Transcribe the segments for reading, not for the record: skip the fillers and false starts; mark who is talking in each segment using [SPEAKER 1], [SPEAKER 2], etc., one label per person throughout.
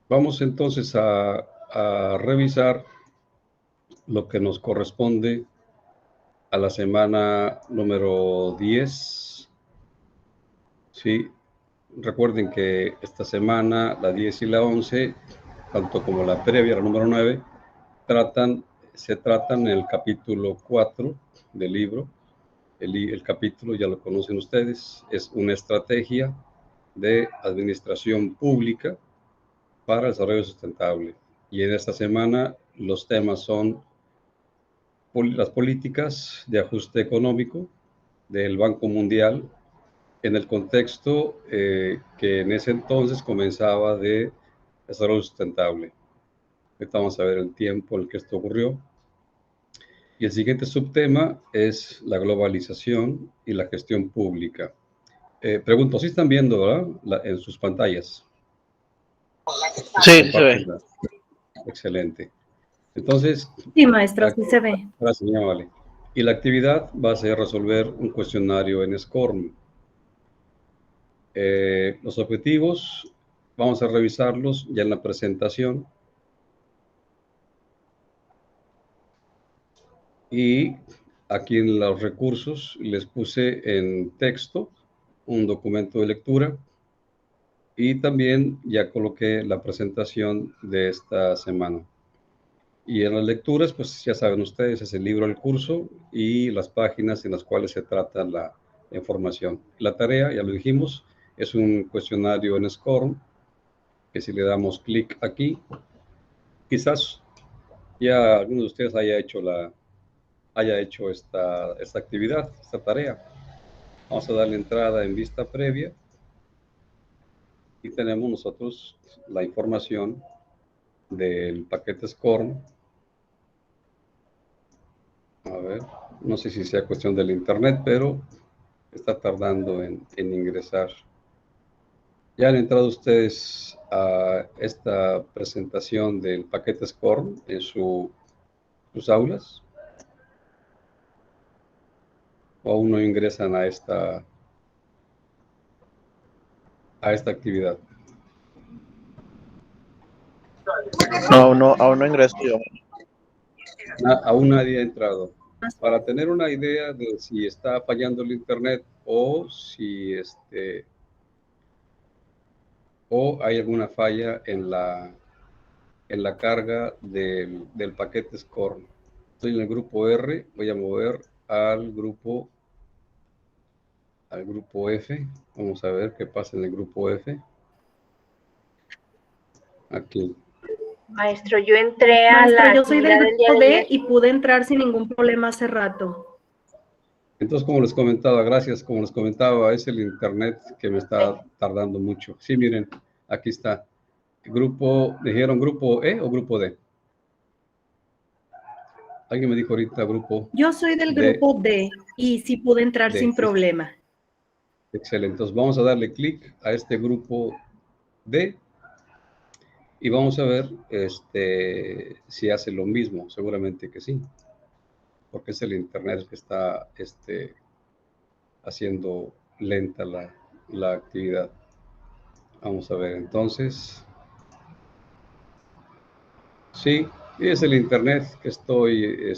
[SPEAKER 1] Vamos entonces a revisar lo que nos corresponde a la semana número 10. Sí, recuerden que esta semana, la 10 y la 11, tanto como la previa, la número 9, se tratan en el capítulo 4 del libro. El capítulo ya lo conocen ustedes, es una estrategia de administración pública para el desarrollo sustentable. Y en esta semana los temas son las políticas de ajuste económico del Banco Mundial en el contexto que en ese entonces comenzaba de desarrollo sustentable. Ahorita vamos a ver el tiempo en el que esto ocurrió. Y el siguiente subtema es la globalización y la gestión pública. Pregunto, ¿sí están viendo, verdad? En sus pantallas.
[SPEAKER 2] Sí, se ve.
[SPEAKER 1] Excelente. Entonces,
[SPEAKER 3] sí, maestro, sí se ve.
[SPEAKER 1] Gracias, señora Vale. Y la actividad va a ser resolver un cuestionario en SCORM. Los objetivos, vamos a revisarlos ya en la presentación. Y aquí en los recursos les puse en texto un documento de lectura y también ya coloqué la presentación de esta semana. Y en las lecturas, pues ya saben ustedes, es el libro del curso y las páginas en las cuales se trata la información. La tarea, ya lo dijimos, es un cuestionario en SCORM, que si le damos clic aquí, quizás ya alguno de ustedes haya hecho esta actividad, esta tarea. Vamos a darle entrada en vista previa y tenemos nosotros la información del paquete SCORM. A ver, no sé si sea cuestión del internet, pero está tardando en ingresar. ¿Ya han entrado ustedes a esta presentación del paquete SCORM en sus aulas? ¿O aún no ingresan a esta actividad?
[SPEAKER 2] No, aún no ingreso yo.
[SPEAKER 1] Aún nadie ha entrado. Para tener una idea de si está fallando el internet o si o hay alguna falla en la carga del paquete SCORM. Estoy en el grupo R, voy a mover al grupo F. Vamos a ver qué pasa en el grupo F. Aquí.
[SPEAKER 4] Maestro, yo entré a
[SPEAKER 3] Maestro,
[SPEAKER 4] la
[SPEAKER 3] yo soy del
[SPEAKER 4] actividad del día
[SPEAKER 3] grupo
[SPEAKER 4] de
[SPEAKER 3] D
[SPEAKER 4] ayer.
[SPEAKER 3] y pude entrar sin ningún problema hace rato.
[SPEAKER 1] Entonces, como les comentaba, gracias, como les comentaba, es el internet que me está tardando mucho. Sí, miren, aquí está. ¿Dijeron grupo E o grupo D? Alguien me dijo ahorita grupo
[SPEAKER 3] Yo soy del
[SPEAKER 1] D.
[SPEAKER 3] grupo D y sí pude entrar sin problema.
[SPEAKER 1] Excelente. Entonces, vamos a darle clic a este grupo D y vamos a ver si hace lo mismo. Seguramente que sí, porque es el internet el que está haciendo lenta la actividad. Vamos a ver, entonces. Sí, es el internet que estoy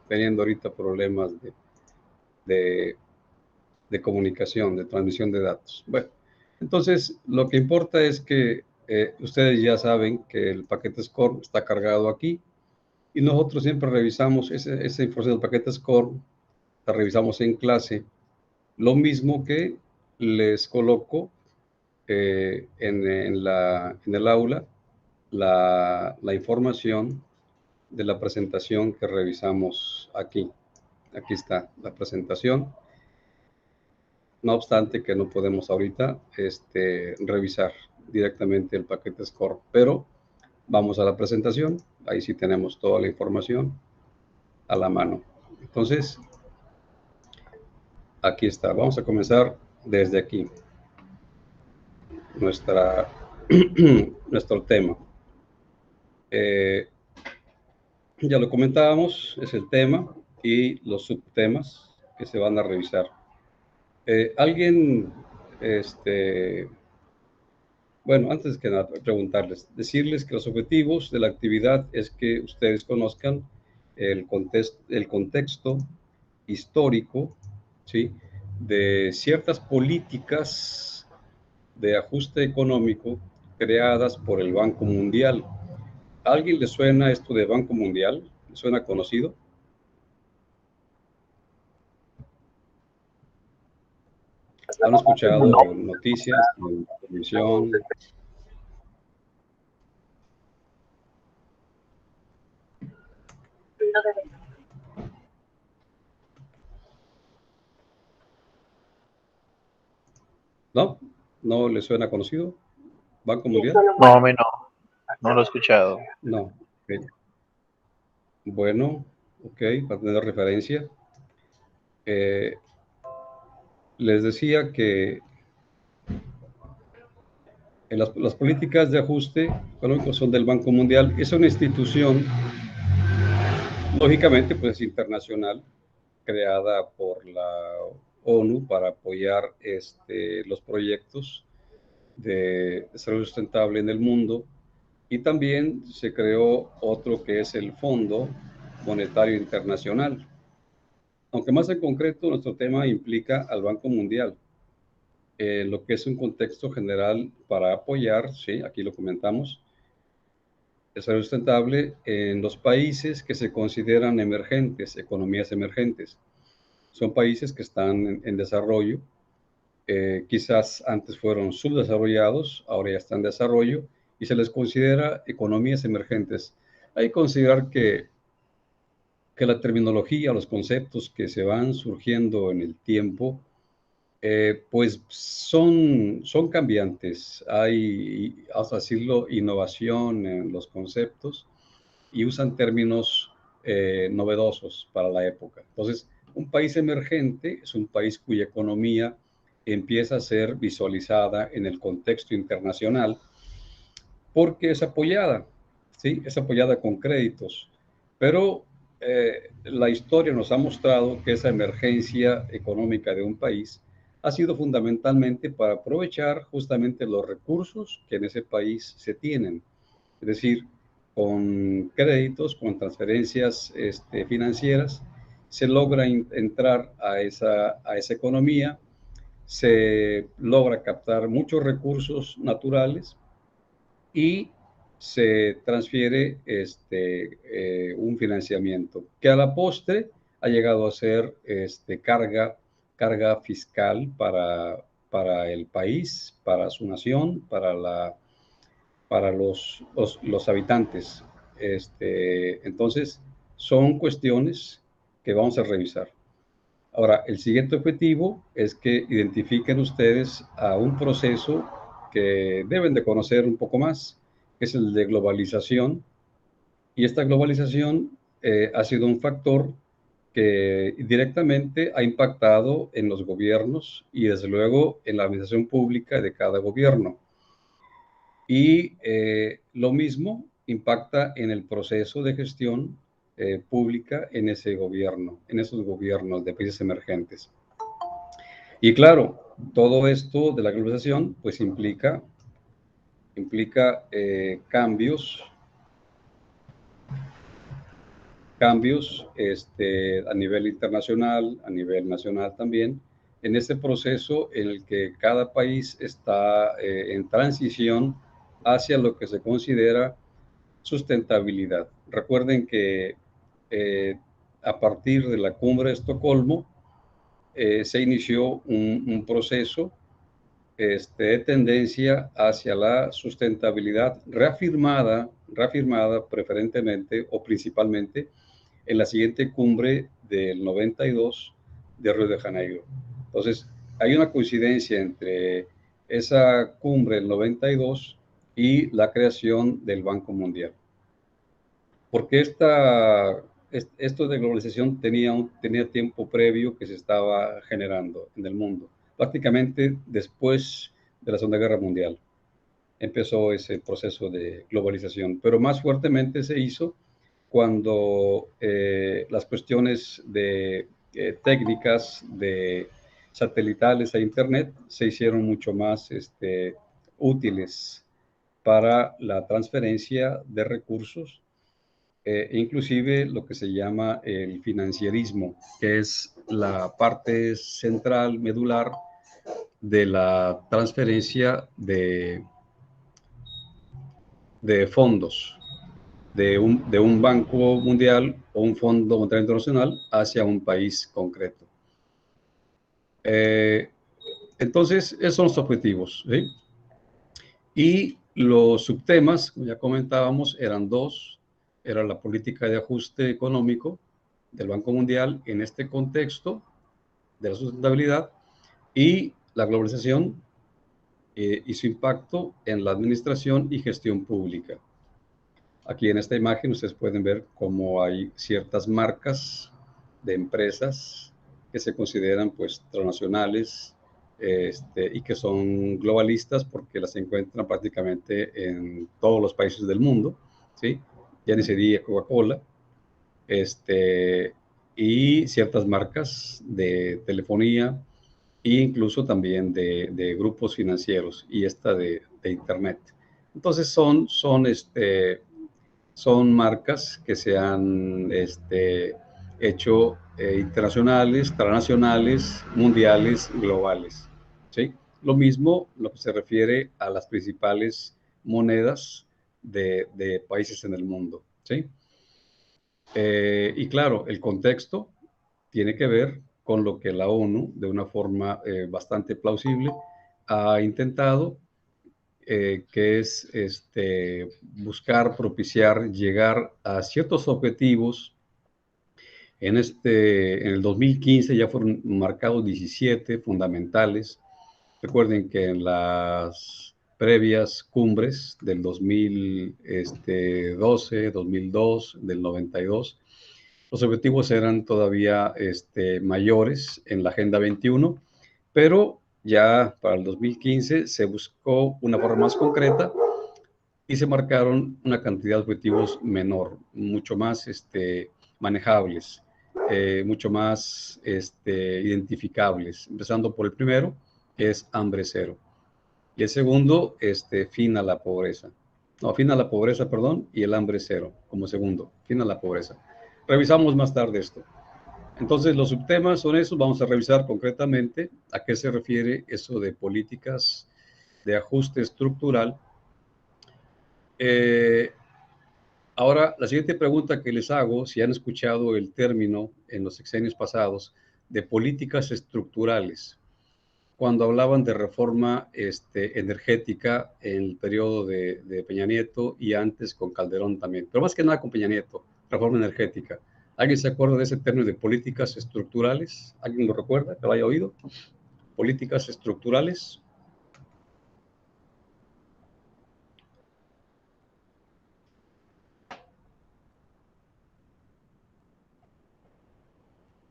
[SPEAKER 1] teniendo ahorita problemas de comunicación, de transmisión de datos. Bueno, entonces lo que importa es que ustedes ya saben que el paquete SCORM está cargado aquí y nosotros siempre revisamos esa información del paquete SCORM, la revisamos en clase, lo mismo que les coloco en el aula la información de la presentación que revisamos aquí. Aquí está la presentación. No obstante que no podemos ahorita revisar directamente el paquete SCORM, pero vamos a la presentación. Ahí sí tenemos toda la información a la mano. Entonces, aquí está. Vamos a comenzar desde aquí. Nuestro tema. Ya lo comentábamos, es el tema y los subtemas que se van a revisar. ¿Alguien Bueno, antes que nada, preguntarles, decirles que los objetivos de la actividad es que ustedes conozcan el contexto histórico, ¿sí?, de ciertas políticas de ajuste económico creadas por el Banco Mundial. ¿A alguien le suena esto de Banco Mundial? ¿Le suena conocido? ¿Han escuchado
[SPEAKER 2] No.
[SPEAKER 1] noticias en televisión? ¿No? ¿No le suena conocido? ¿Banco Mundial?
[SPEAKER 2] No, a mí no. No lo he escuchado.
[SPEAKER 1] No. Ok. Bueno, ok, para tener referencia. Les decía que en las políticas de ajuste económico son del Banco Mundial. Es una institución, lógicamente, pues internacional, creada por la ONU para apoyar los proyectos de desarrollo sustentable en el mundo. Y también se creó otro que es el Fondo Monetario Internacional. Aunque más en concreto, nuestro tema implica al Banco Mundial. Lo que es un contexto general para apoyar, sí, aquí lo comentamos, el desarrollo sustentable en los países que se consideran emergentes, economías emergentes. Son países que están en desarrollo, quizás antes fueron subdesarrollados, ahora ya están en desarrollo, y se les considera economías emergentes. Hay que considerar que la terminología, los conceptos que se van surgiendo en el tiempo, pues son cambiantes. Hay, vamos a decirlo, innovación en los conceptos y usan términos novedosos para la época. Entonces, un país emergente es un país cuya economía empieza a ser visualizada en el contexto internacional porque es apoyada, ¿sí? Es apoyada con créditos. Pero la historia nos ha mostrado que esa emergencia económica de un país ha sido fundamentalmente para aprovechar justamente los recursos que en ese país se tienen. Es decir, con créditos, con transferencias financieras, se logra entrar a esa economía, se logra captar muchos recursos naturales y se transfiere un financiamiento que a la postre ha llegado a ser carga fiscal para el país, para su nación, para los habitantes. Entonces, son cuestiones que vamos a revisar. Ahora, el siguiente objetivo es que identifiquen ustedes a un proceso que deben de conocer un poco más, que es el de globalización. Y esta globalización ha sido un factor que directamente ha impactado en los gobiernos y desde luego en la administración pública de cada gobierno. Y lo mismo impacta en el proceso de gestión pública en ese gobierno, en esos gobiernos de países emergentes. Y claro, todo esto de la globalización pues implica cambios a nivel internacional, a nivel nacional también, en este proceso en el que cada país está en transición hacia lo que se considera sustentabilidad. Recuerden que a partir de la cumbre de Estocolmo se inició un proceso de tendencia hacia la sustentabilidad reafirmada preferentemente o principalmente en la siguiente cumbre del 92 de Río de Janeiro. Entonces, hay una coincidencia entre esa cumbre del 92 y la creación del Banco Mundial. Porque esto de globalización tenía tiempo previo que se estaba generando en el mundo. Prácticamente después de la Segunda Guerra Mundial empezó ese proceso de globalización, pero más fuertemente se hizo cuando las cuestiones de técnicas de satelitales a Internet se hicieron mucho más útiles para la transferencia de recursos, inclusive lo que se llama el financierismo, que es la parte central, medular, de la transferencia de fondos de un banco mundial o un fondo monetario internacional hacia un país concreto. Entonces, esos son los objetivos, ¿sí? Y los subtemas, como ya comentábamos, eran dos. Era la política de ajuste económico del Banco Mundial en este contexto de la sustentabilidad y la globalización y su impacto en la administración y gestión pública. Aquí en esta imagen ustedes pueden ver cómo hay ciertas marcas de empresas que se consideran pues transnacionales y que son globalistas porque las encuentran prácticamente en todos los países del mundo, ¿sí? Ya ni se diga Coca-Cola, y ciertas marcas de telefonía e incluso también de grupos financieros y esta de Internet. Entonces son marcas que se han hecho internacionales, transnacionales, mundiales, globales, ¿sí? Lo mismo lo que se refiere a las principales monedas de países en el mundo, ¿sí? Y claro, el contexto tiene que ver con lo que la ONU, de una forma bastante plausible, ha intentado, que es buscar, propiciar, llegar a ciertos objetivos. En el 2015 ya fueron marcados 17 fundamentales. Recuerden que en las previas cumbres del 2012, 2002, del 92, los objetivos eran todavía mayores en la Agenda 21, pero ya para el 2015 se buscó una forma más concreta y se marcaron una cantidad de objetivos menor, mucho más manejables, mucho más identificables, empezando por el primero, que es hambre cero. Y el segundo, fin a la pobreza. No, fin a la pobreza, perdón, y el hambre cero como segundo, fin a la pobreza. Revisamos más tarde esto. Entonces, los subtemas son esos. Vamos a revisar concretamente a qué se refiere eso de políticas de ajuste estructural. Ahora, la siguiente pregunta que les hago, si han escuchado el término en los sexenios pasados de políticas estructurales, cuando hablaban de reforma energética en el periodo de Peña Nieto y antes con Calderón también, pero más que nada con Peña Nieto, reforma energética. ¿Alguien se acuerda de ese término de políticas estructurales? ¿Alguien lo recuerda, que lo haya oído? Políticas estructurales.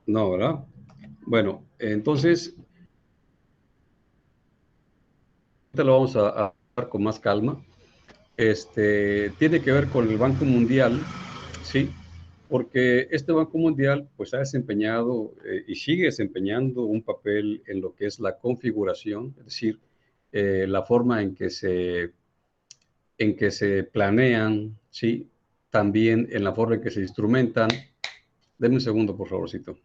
[SPEAKER 1] No, ¿verdad? Bueno, entonces, ahorita lo vamos a hablar con más calma. Tiene que ver con el Banco Mundial, ¿sí? Porque este Banco Mundial pues ha desempeñado y sigue desempeñando un papel en lo que es la configuración, es decir, la forma en que se planean, ¿sí? También en la forma en que se instrumentan. Denme un segundo, por favorcito.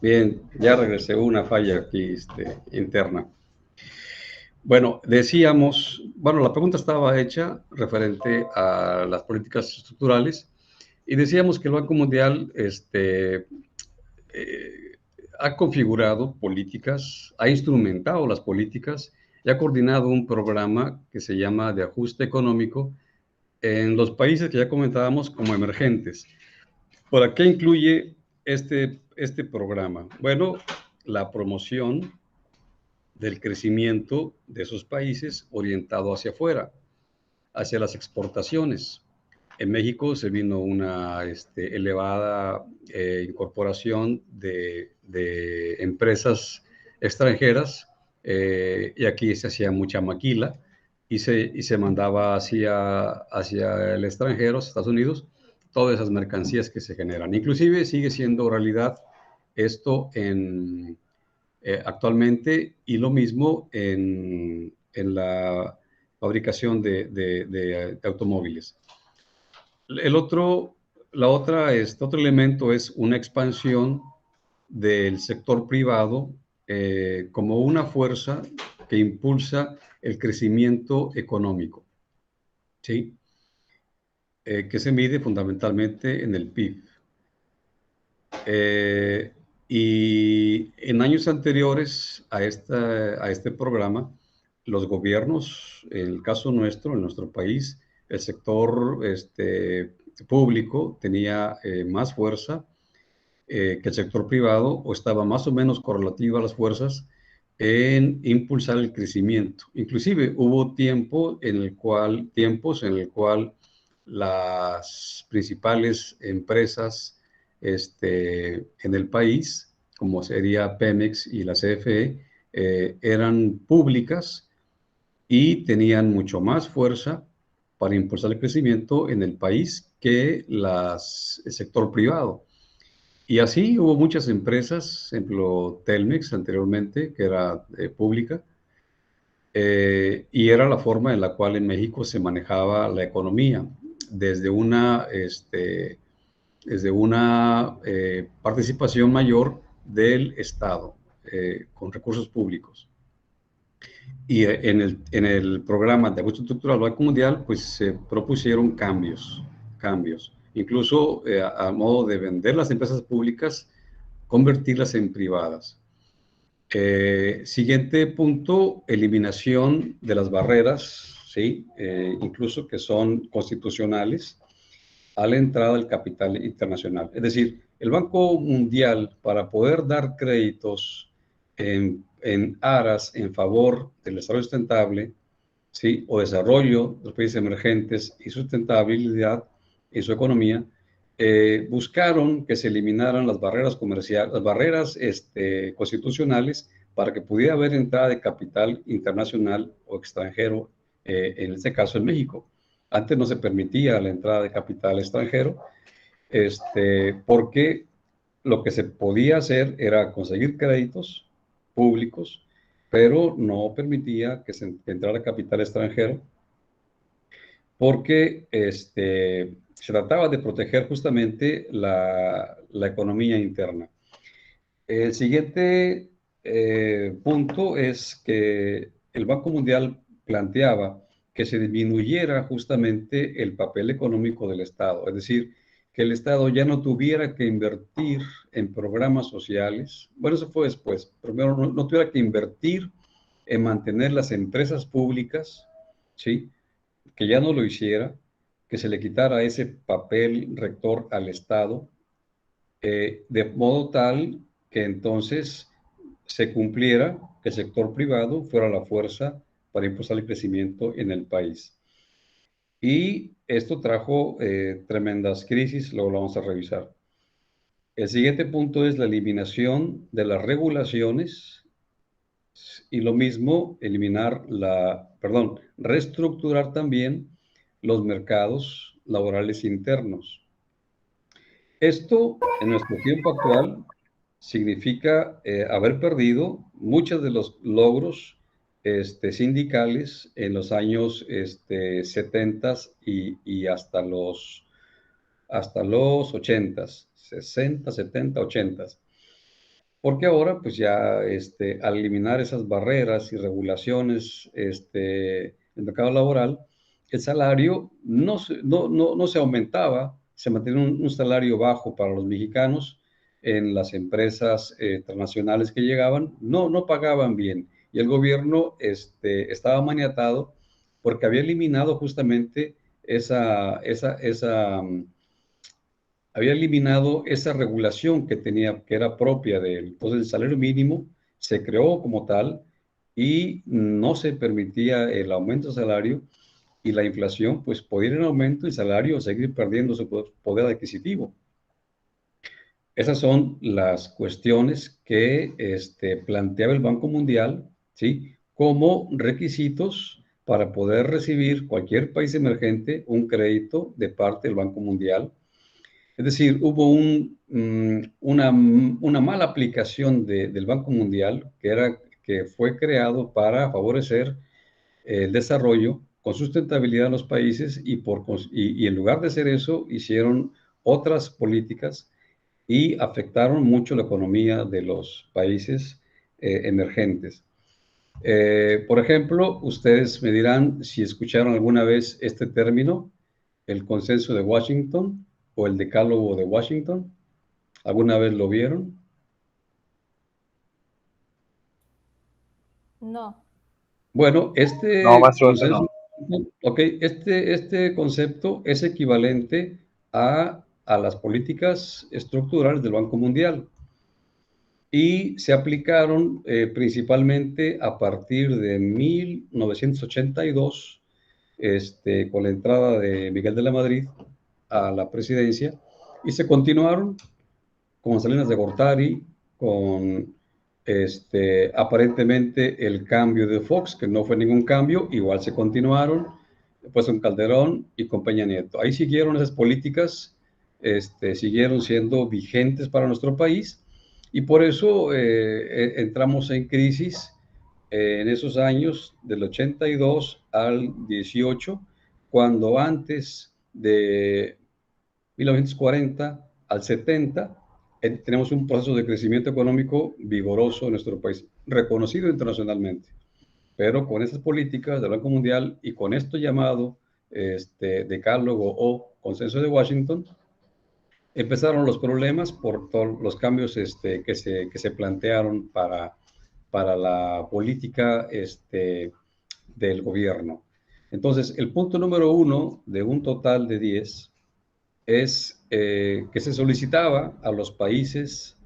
[SPEAKER 1] Bien, ya regresé, una falla aquí interna. Bueno, decíamos, la pregunta estaba hecha referente a las políticas estructurales y decíamos que el Banco Mundial ha configurado políticas, ha instrumentado las políticas y ha coordinado un programa que se llama de ajuste económico en los países que ya comentábamos como emergentes. ¿Por qué incluye este programa? Bueno, la promoción del crecimiento de esos países orientado hacia afuera, hacia las exportaciones. En México se vino una elevada incorporación de empresas extranjeras y aquí se hacía mucha maquila y se mandaba hacia el extranjero, Estados Unidos, todas esas mercancías que se generan. Inclusive sigue siendo realidad esto actualmente y lo mismo en la fabricación de automóviles. Otro elemento es una expansión del sector privado como una fuerza que impulsa el crecimiento económico, ¿sí? Que se mide fundamentalmente en el PIB. Y en años anteriores a este programa, los gobiernos, en el caso nuestro, en nuestro país, el sector público tenía más fuerza que el sector privado, o estaba más o menos correlativa a las fuerzas en impulsar el crecimiento. Inclusive hubo tiempos en el cual las principales empresas en el país, como sería Pemex y la CFE, eran públicas y tenían mucho más fuerza para impulsar el crecimiento en el país que el sector privado. Y así hubo muchas empresas, por ejemplo, Telmex anteriormente, que era pública, y era la forma en la cual en México se manejaba la economía, desde una participación mayor del Estado con recursos públicos. Y en el programa de ajuste estructural del Banco Mundial, pues se propusieron cambios. Incluso a modo de vender las empresas públicas, convertirlas en privadas. Siguiente punto, eliminación de las barreras, ¿sí? Incluso que son constitucionales, a la entrada del capital internacional. Es decir, el Banco Mundial, para poder dar créditos en aras en favor del desarrollo sustentable, ¿sí? O desarrollo de los países emergentes y sustentabilidad en su economía, buscaron que se eliminaran las barreras comerciales, las barreras constitucionales, para que pudiera haber entrada de capital internacional o extranjero, en este caso en México. Antes no se permitía la entrada de capital extranjero, porque lo que se podía hacer era conseguir créditos públicos, pero no permitía que se entrara capital extranjero, porque se trataba de proteger justamente la economía interna. El siguiente punto es que el Banco Mundial planteaba que se disminuyera justamente el papel económico del Estado, es decir, que el Estado ya no tuviera que invertir en programas sociales. Bueno, eso fue después. Primero, no tuviera que invertir en mantener las empresas públicas, ¿sí? Que ya no lo hiciera, que se le quitara ese papel rector al Estado, de modo tal que entonces se cumpliera que el sector privado fuera la fuerza para impulsar el crecimiento en el país. Y esto trajo tremendas crisis, luego lo vamos a revisar. El siguiente punto es la eliminación de las regulaciones y lo mismo reestructurar también los mercados laborales internos. Esto, en nuestro tiempo actual, significa haber perdido muchos de los logros sindicales en los años 70 y hasta los 80, 60, 70, 80. Porque ahora, pues ya al eliminar esas barreras y regulaciones del mercado laboral, el salario no se aumentaba, se mantenía un salario bajo para los mexicanos. En las empresas transnacionales que llegaban, no pagaban bien. Y el gobierno estaba maniatado porque había eliminado justamente había eliminado esa regulación que era propia de él. Entonces el salario mínimo se creó como tal y no se permitía el aumento de salario, y la inflación pues podía ir en aumento y el salario seguir perdiendo su poder adquisitivo. Esas son las cuestiones que planteaba el Banco Mundial, ¿sí?, como requisitos para poder recibir cualquier país emergente un crédito de parte del Banco Mundial. Es decir, hubo una mala aplicación del Banco Mundial, que fue creado para favorecer el desarrollo con sustentabilidad en los países, y en lugar de hacer eso, hicieron otras políticas y afectaron mucho la economía de los países emergentes. Por ejemplo, ustedes me dirán si escucharon alguna vez este término, el consenso de Washington o el decálogo de Washington. ¿Alguna vez lo vieron?
[SPEAKER 5] No.
[SPEAKER 1] Bueno,
[SPEAKER 2] No, maestro, ese
[SPEAKER 1] consenso,
[SPEAKER 2] no.
[SPEAKER 1] este concepto es equivalente a las políticas estructurales del Banco Mundial, y se aplicaron principalmente a partir de 1982, con la entrada de Miguel de la Madrid a la presidencia, y se continuaron con Salinas de Gortari, con aparentemente el cambio de Fox, que no fue ningún cambio, igual se continuaron, después con Calderón y con Peña Nieto. Ahí siguieron esas políticas, siguieron siendo vigentes para nuestro país, y por eso entramos en crisis en esos años del 82 al 18, cuando antes de 1940 al 70 tenemos un proceso de crecimiento económico vigoroso en nuestro país, reconocido internacionalmente. Pero con esas políticas del Banco Mundial y con esto llamado decálogo o consenso de Washington, empezaron los problemas por todos los cambios que se plantearon para la política del gobierno. Entonces, el punto número 1 de un total de 10 es que se solicitaba a los países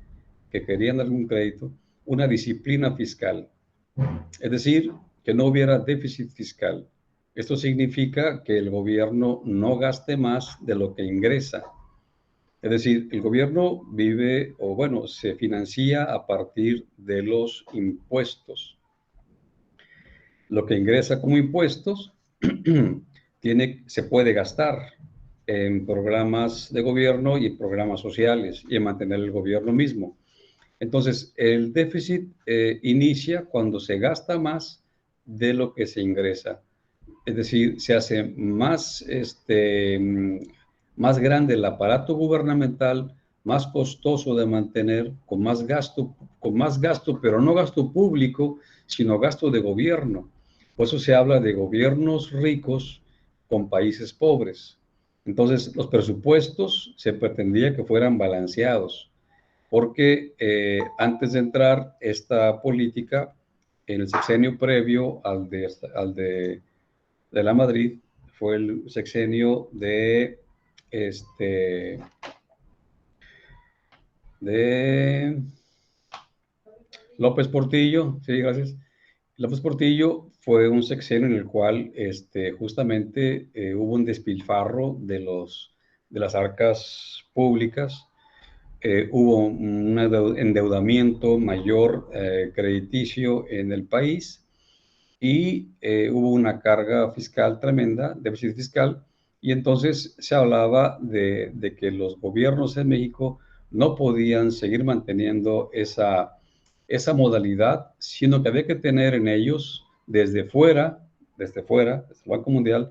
[SPEAKER 1] que querían algún crédito una disciplina fiscal, es decir, que no hubiera déficit fiscal. Esto significa que el gobierno no gaste más de lo que ingresa. Es decir, el gobierno vive, o bueno, se financia a partir de los impuestos. Lo que ingresa como impuestos se puede gastar en programas de gobierno y en programas sociales y en mantener el gobierno mismo. Entonces, el déficit inicia cuando se gasta más de lo que se ingresa. Es decir, se hace más grande el aparato gubernamental, más costoso de mantener, con más gasto, pero no gasto público, sino gasto de gobierno. Por eso se habla de gobiernos ricos con países pobres. Entonces, los presupuestos se pretendía que fueran balanceados, porque antes de entrar esta política, en el sexenio previo al de la Madrid, fue el sexenio de López Portillo. Sí, gracias. López Portillo fue un sexenio en el cual justamente hubo un despilfarro de las arcas públicas, hubo un endeudamiento mayor crediticio en el país, y hubo una carga fiscal tremenda, déficit fiscal, y entonces se hablaba de que los gobiernos en México no podían seguir manteniendo esa modalidad, sino que había que tener en ellos, desde fuera, desde el Banco Mundial,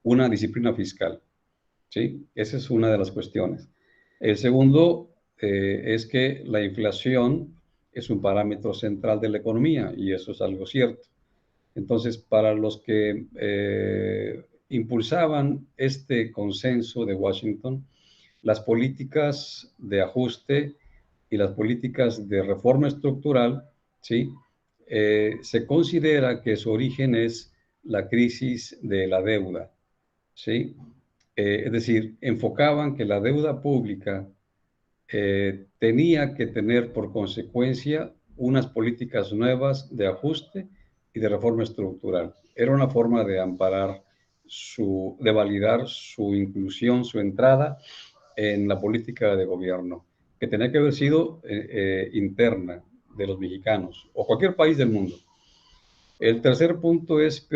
[SPEAKER 1] una disciplina fiscal. ¿Sí? Esa es una de las cuestiones. El segundo es que la inflación es un parámetro central de la economía, y eso es algo cierto. Entonces, para los que impulsaban este consenso de Washington, las políticas de ajuste y las políticas de reforma estructural, ¿sí? Se considera que su origen es la crisis de la deuda, ¿sí? Es decir, enfocaban que la deuda pública tenía que tener por consecuencia unas políticas nuevas de ajuste y de reforma estructural. Era una forma de amparar de validar su inclusión, su entrada en la política de gobierno, que tenía que haber sido interna de los mexicanos o cualquier país del mundo. El tercer punto es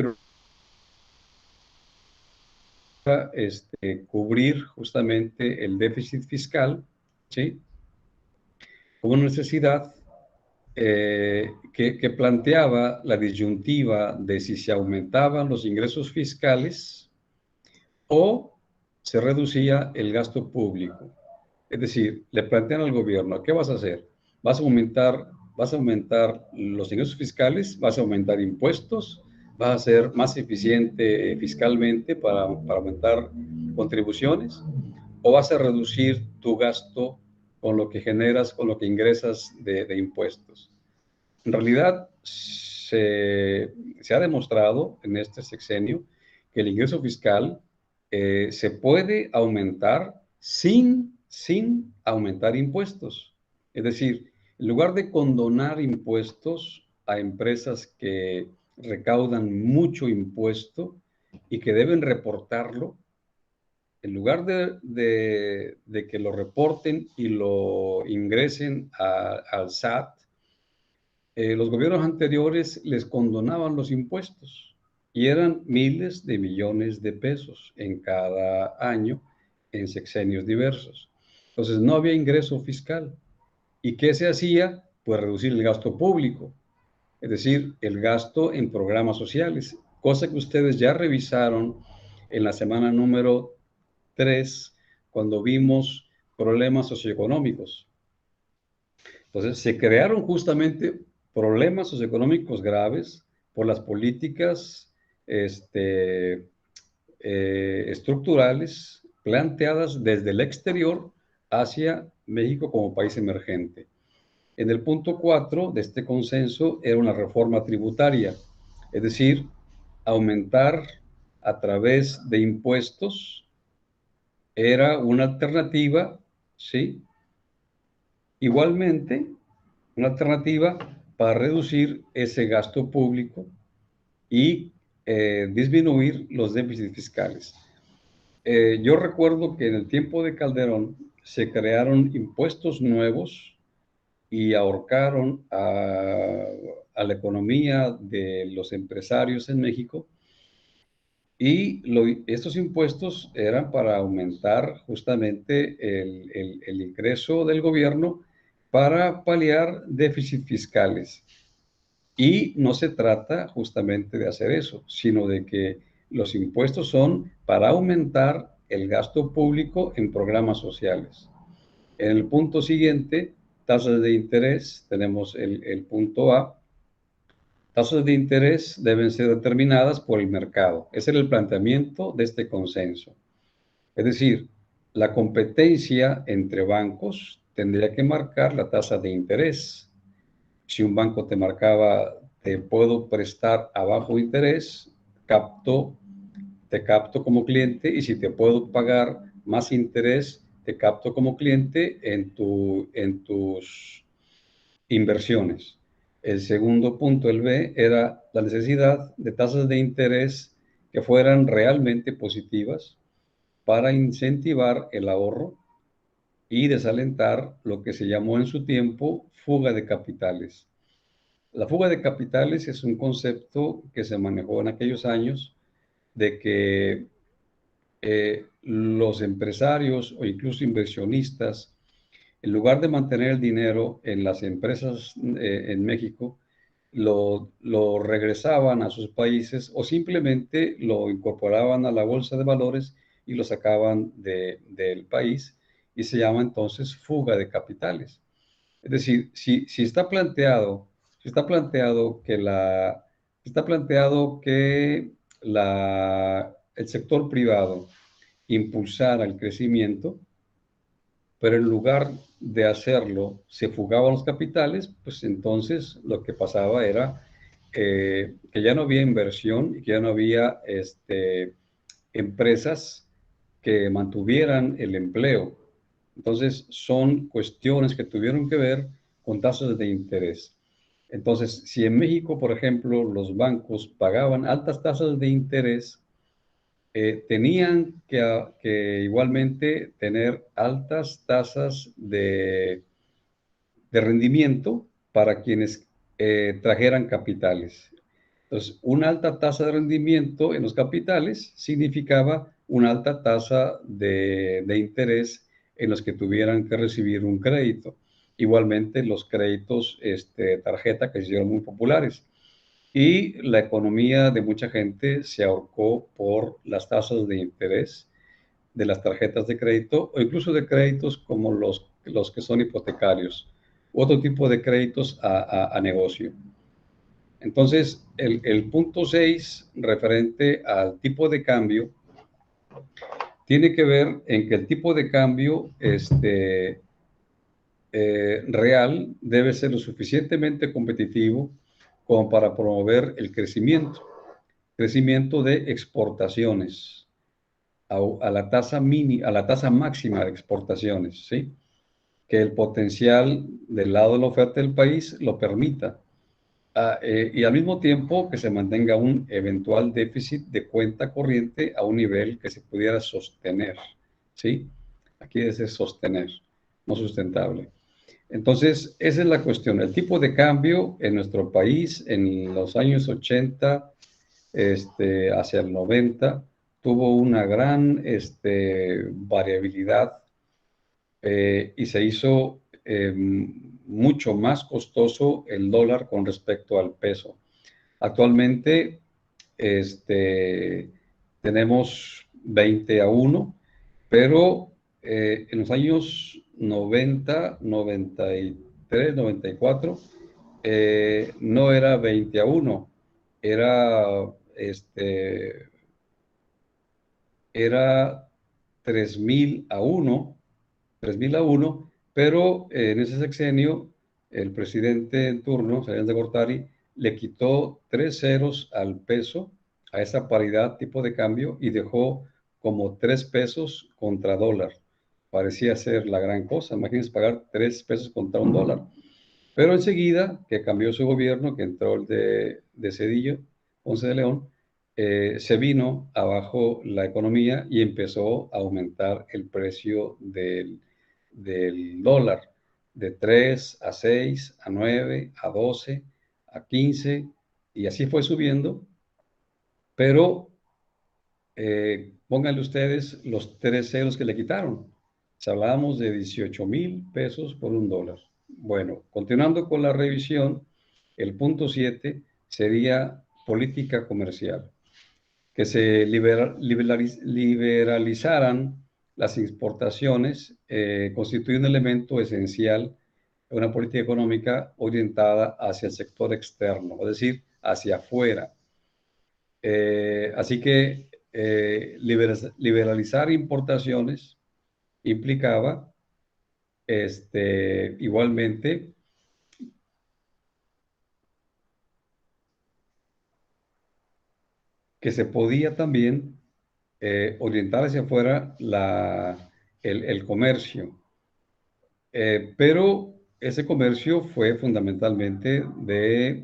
[SPEAKER 1] cubrir justamente el déficit fiscal, ¿sí? Una necesidad que planteaba la disyuntiva de si se aumentaban los ingresos fiscales o se reducía el gasto público. Es decir, le plantean al gobierno, ¿qué vas a hacer? ¿Vas a aumentar los ingresos fiscales? ¿Vas a aumentar impuestos? ¿Vas a ser más eficiente fiscalmente para aumentar contribuciones? ¿O vas a reducir tu gasto con lo que generas, con lo que ingresas de impuestos? En realidad, se ha demostrado en este sexenio que el ingreso fiscal se puede aumentar sin aumentar impuestos. Es decir, en lugar de condonar impuestos a empresas que recaudan mucho impuesto y que deben reportarlo, en lugar de que lo reporten y lo ingresen al SAT, los gobiernos anteriores les condonaban los impuestos y eran miles de millones de pesos en cada año en sexenios diversos. Entonces no había ingreso fiscal. ¿Y qué se hacía? Pues reducir el gasto público, es decir, el gasto en programas sociales, cosa que ustedes ya revisaron en la semana número 3, cuando vimos problemas socioeconómicos. Entonces, se crearon justamente problemas socioeconómicos graves por las políticas estructurales planteadas desde el exterior hacia México como país emergente. En el punto 4 de este consenso era una reforma tributaria, es decir, aumentar a través de impuestos era una alternativa, ¿sí? Igualmente, una alternativa para reducir ese gasto público y disminuir los déficits fiscales. Yo recuerdo que en el tiempo de Calderón se crearon impuestos nuevos y ahorcaron a la economía de los empresarios en México, y estos impuestos eran para aumentar justamente el ingreso del gobierno para paliar déficits fiscales. Y no se trata justamente de hacer eso, sino de que los impuestos son para aumentar el gasto público en programas sociales. En el punto siguiente, tasas de interés, tenemos el punto A. Tasas de interés deben ser determinadas por el mercado. Ese era el planteamiento de este consenso. Es decir, la competencia entre bancos tendría que marcar la tasa de interés. Si un banco te marcaba, te puedo prestar a bajo interés, te capto como cliente, y si te puedo pagar más interés, te capto como cliente en tus inversiones. El segundo punto, el B, era la necesidad de tasas de interés que fueran realmente positivas para incentivar el ahorro y desalentar lo que se llamó en su tiempo fuga de capitales. La fuga de capitales es un concepto que se manejó en aquellos años de que los empresarios o incluso inversionistas, en lugar de mantener el dinero en las empresas en México, lo regresaban a sus países o simplemente lo incorporaban a la bolsa de valores y lo sacaban del país, y se llama entonces fuga de capitales. Es decir, si está planteado que el sector privado impulsara el crecimiento, pero en lugar de hacerlo se fugaban los capitales, pues entonces lo que pasaba era que ya no había inversión y que ya no había empresas que mantuvieran el empleo. Entonces son cuestiones que tuvieron que ver con tasas de interés. Entonces, si en México, por ejemplo, los bancos pagaban altas tasas de interés, tenían que igualmente tener altas tasas de rendimiento para quienes trajeran capitales. Entonces, una alta tasa de rendimiento en los capitales significaba una alta tasa de interés en los que tuvieran que recibir un crédito. Igualmente, los créditos tarjeta que se hicieron muy populares. Y la economía de mucha gente se ahorcó por las tasas de interés de las tarjetas de crédito o incluso de créditos como los que son hipotecarios, otro tipo de créditos a negocio. Entonces, el punto 6, referente al tipo de cambio, tiene que ver en que el tipo de cambio real debe ser lo suficientemente competitivo como para promover el crecimiento de exportaciones a la tasa a la tasa máxima de exportaciones, ¿sí? Que el potencial del lado de la oferta del país lo permita. Y al mismo tiempo que se mantenga un eventual déficit de cuenta corriente a un nivel que se pudiera sostener, ¿sí? Aquí es sostener, no sustentable. Entonces, esa es la cuestión. El tipo de cambio en nuestro país en los años 80, hacia el 90, tuvo una gran variabilidad y se hizo mucho más costoso el dólar con respecto al peso. Actualmente tenemos 20-1, pero en los años 90, 93, 94, no era 20-1, era, era 3000-1, 3000-1, pero en ese sexenio el presidente en turno, Salinas de Gortari, le quitó 3 ceros al peso, a esa paridad tipo de cambio, y dejó como 3 pesos contra dólar. Parecía ser la gran cosa, imagínense pagar 3 pesos contra un dólar. Pero enseguida que cambió su gobierno, que entró el de Cedillo, Ponce de León, se vino abajo la economía y empezó a aumentar el precio del dólar de 3 a 6, a 9, a 12, a 15, y así fue subiendo, pero pónganle ustedes los 3 ceros que le quitaron. Si hablábamos de 18,000 pesos por un dólar. Bueno, continuando con la revisión, el punto 7 sería política comercial. Que se liberalizaran las exportaciones constituye un elemento esencial de una política económica orientada hacia el sector externo, es decir, hacia afuera. Así que liberalizar importaciones implicaba igualmente que se podía también orientar hacia afuera el comercio. Pero ese comercio fue fundamentalmente de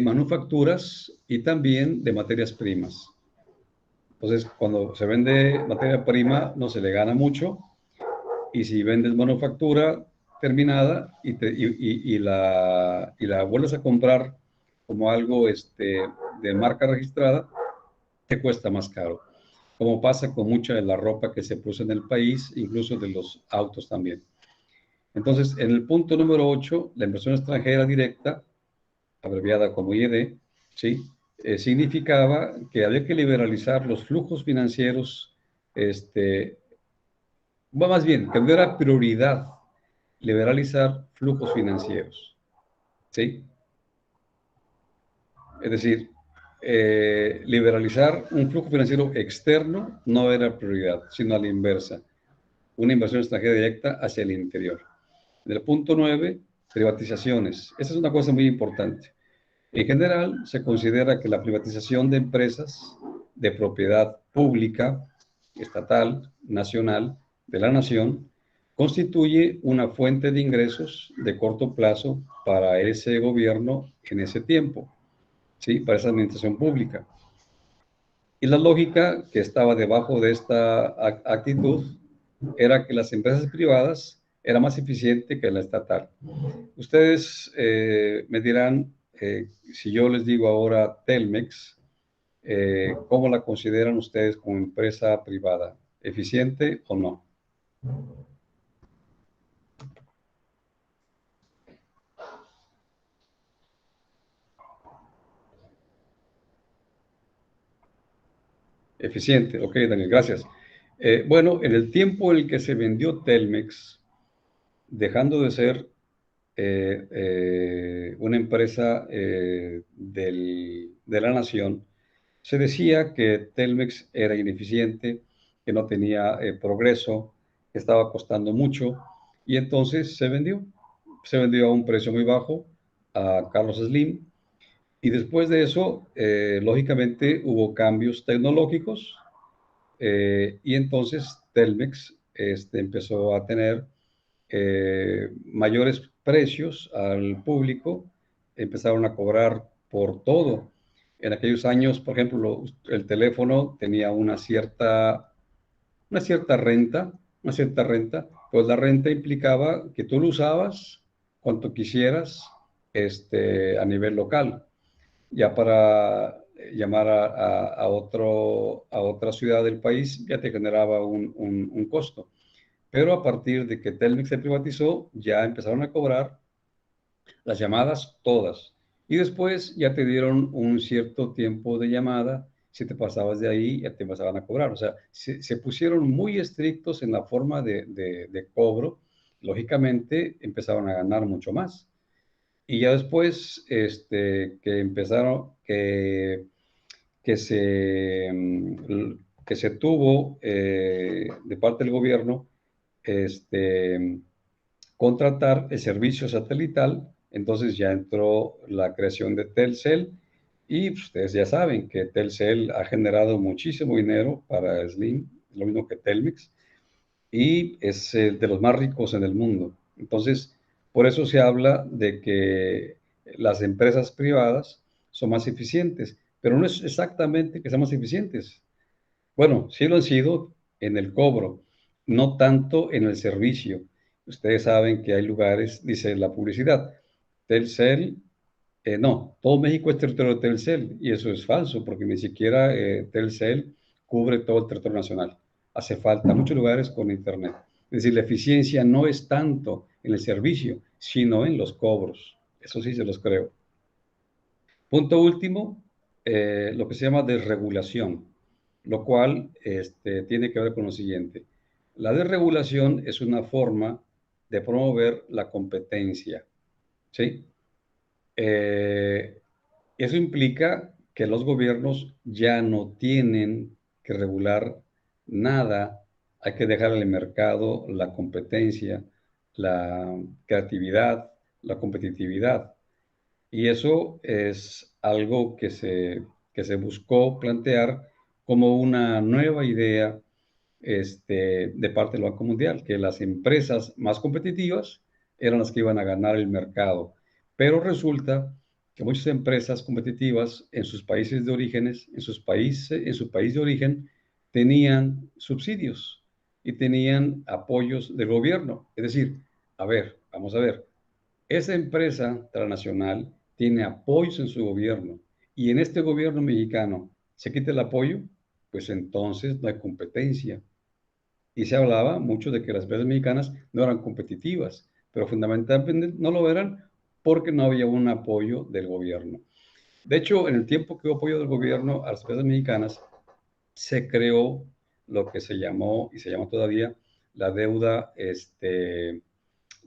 [SPEAKER 1] manufacturas y también de materias primas. Entonces, cuando se vende materia prima, no se le gana mucho, y si vendes manufactura terminada y la vuelves a comprar como algo de marca registrada, te cuesta más caro, como pasa con mucha de la ropa que se produce en el país, incluso de los autos también. Entonces, en el punto número 8, la inversión extranjera directa, abreviada como IED, ¿sí? Significaba que había que liberalizar los flujos financieros, más bien, que no era prioridad liberalizar flujos financieros, ¿sí? Es decir, liberalizar un flujo financiero externo no era prioridad, sino a la inversa, una inversión extranjera directa hacia el interior. En el punto 9, privatizaciones. Esa es una cosa muy importante. En general, se considera que la privatización de empresas de propiedad pública, estatal, nacional, de la nación, constituye una fuente de ingresos de corto plazo para ese gobierno en ese tiempo, ¿sí? Para esa administración pública. Y la lógica que estaba debajo de esta actitud era que las empresas privadas eran más eficientes que la estatal. Ustedes me dirán, si yo les digo ahora Telmex, ¿cómo la consideran ustedes como empresa privada? ¿Eficiente o no? Eficiente, ok, Daniel, gracias. Bueno, en el tiempo en el que se vendió Telmex, dejando de ser una empresa de la nación, se decía que Telmex era ineficiente, que no tenía progreso, que estaba costando mucho, y entonces se vendió. Se vendió a un precio muy bajo a Carlos Slim, y después de eso, lógicamente, hubo cambios tecnológicos, y entonces Telmex empezó a tener mayores precios al público, empezaron a cobrar por todo. En aquellos años, por ejemplo, el teléfono tenía una cierta renta, pues la renta implicaba que tú lo usabas cuanto quisieras a nivel local. Ya para llamar a otra ciudad del país ya te generaba un costo. Pero a partir de que Telmex se privatizó, ya empezaron a cobrar las llamadas todas. Y después ya te dieron un cierto tiempo de llamada. Si te pasabas de ahí, ya te empezaban a cobrar. O sea, se pusieron muy estrictos en la forma de cobro. Lógicamente, empezaron a ganar mucho más. Y ya después, que empezaron, que se tuvo de parte del gobierno, contratar el servicio satelital, entonces ya entró la creación de Telcel y ustedes ya saben que Telcel ha generado muchísimo dinero para Slim, lo mismo que Telmex, y es de los más ricos en el mundo. Entonces, por eso se habla de que las empresas privadas son más eficientes, pero no es exactamente que sean más eficientes. Bueno, sí lo han sido en el cobro, no tanto en el servicio. Ustedes saben que hay lugares, dice la publicidad, Telcel, no, todo México es territorio de Telcel, y eso es falso, porque ni siquiera Telcel cubre todo el territorio nacional. Hace falta muchos lugares con Internet. Es decir, la eficiencia no es tanto en el servicio, sino en los cobros. Eso sí se los creo. Punto último, lo que se llama desregulación, lo cual tiene que ver con lo siguiente. La desregulación es una forma de promover la competencia, ¿sí? Eso implica que los gobiernos ya no tienen que regular nada, hay que dejar al mercado la competencia, la creatividad, la competitividad. Y eso es algo que se buscó plantear como una nueva idea de parte del Banco Mundial, que las empresas más competitivas eran las que iban a ganar el mercado. Pero resulta que muchas empresas competitivas en sus países de orígenes, en su país de origen, tenían subsidios y tenían apoyos del gobierno. Es decir, a ver, vamos a ver, esa empresa transnacional tiene apoyos en su gobierno y en este gobierno mexicano se quita el apoyo, pues entonces no hay competencia. Y se hablaba mucho de que las empresas mexicanas no eran competitivas, pero fundamentalmente no lo eran porque no había un apoyo del gobierno. De hecho, en el tiempo que hubo apoyo del gobierno a las empresas mexicanas, se creó lo que se llamó y se llama todavía la deuda,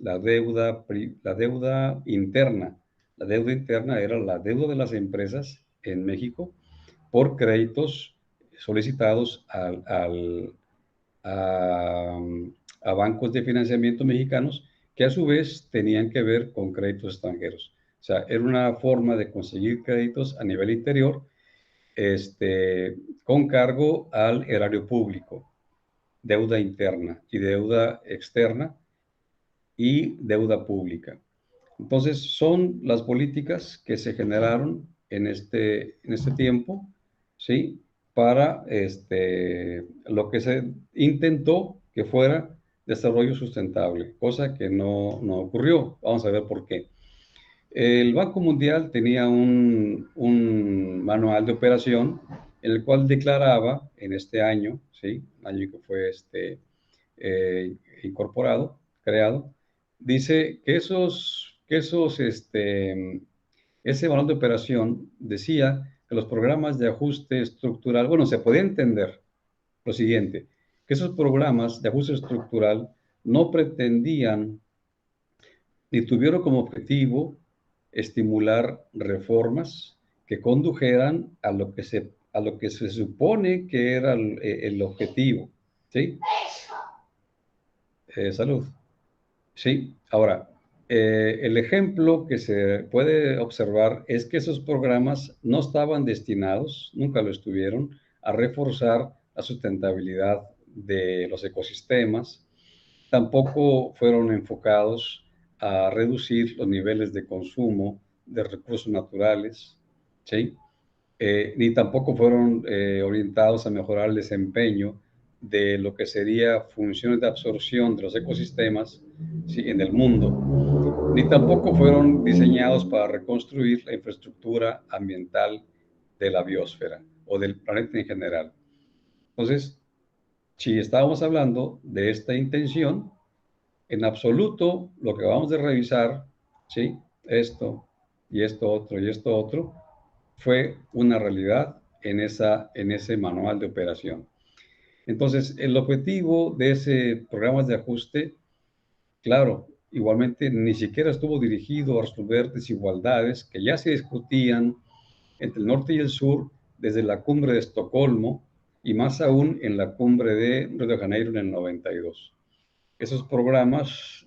[SPEAKER 1] la deuda interna. La deuda interna era la deuda de las empresas en México por créditos solicitados a, a bancos de financiamiento mexicanos que a su vez tenían que ver con créditos extranjeros. O sea, era una forma de conseguir créditos a nivel interior con cargo al erario público, deuda interna y deuda externa, y deuda pública. Entonces, son las políticas que se generaron en este tiempo, ¿sí? Para lo que se intentó que fuera desarrollo sustentable, cosa que no ocurrió. Vamos a ver por qué. El Banco Mundial tenía un manual de operación en el cual declaraba en este año, ¿sí? Año que fue incorporado, creado, dice que ese manual de operación decía que los programas de ajuste estructural, bueno, se podía entender lo siguiente, que esos programas de ajuste estructural no pretendían ni tuvieron como objetivo estimular reformas que condujeran a lo que se supone que era el objetivo, ¿sí? Salud. Sí, ahora, el ejemplo que se puede observar es que esos programas no estaban destinados, nunca lo estuvieron, a reforzar la sustentabilidad de los ecosistemas, tampoco fueron enfocados a reducir los niveles de consumo de recursos naturales, ¿sí? Ni tampoco fueron orientados a mejorar el desempeño de lo que sería funciones de absorción de los ecosistemas, ¿sí?, en el mundo, ni tampoco fueron diseñados para reconstruir la infraestructura ambiental de la biosfera o del planeta en general. Entonces, si estábamos hablando de esta intención, en absoluto lo que vamos a revisar, ¿sí?, esto y esto otro y esto otro, fue una realidad en ese manual de operación. Entonces, el objetivo de ese programa de ajuste, claro, igualmente ni siquiera estuvo dirigido a resolver desigualdades que ya se discutían entre el norte y el sur desde la cumbre de Estocolmo y más aún en la cumbre de Río de Janeiro en el 92. Esos programas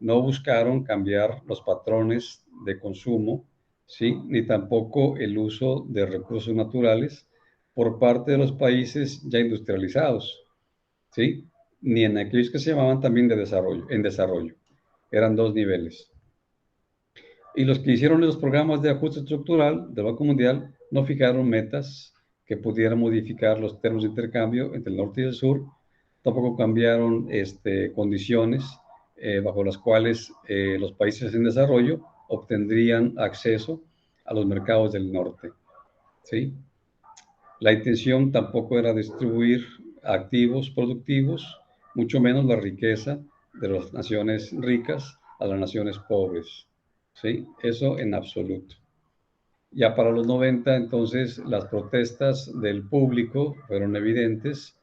[SPEAKER 1] no buscaron cambiar los patrones de consumo, ¿sí?, ni tampoco el uso de recursos naturales por parte de los países ya industrializados, ¿sí?, ni en aquellos que se llamaban también en desarrollo. Eran dos niveles. Y los que hicieron los programas de ajuste estructural del Banco Mundial no fijaron metas que pudieran modificar los términos de intercambio entre el norte y el sur, tampoco cambiaron condiciones bajo las cuales los países en desarrollo obtendrían acceso a los mercados del norte, ¿sí? La intención tampoco era distribuir activos productivos, mucho menos la riqueza de las naciones ricas a las naciones pobres, ¿sí? Eso en absoluto. Ya para los 90, entonces, las protestas del público fueron evidentes,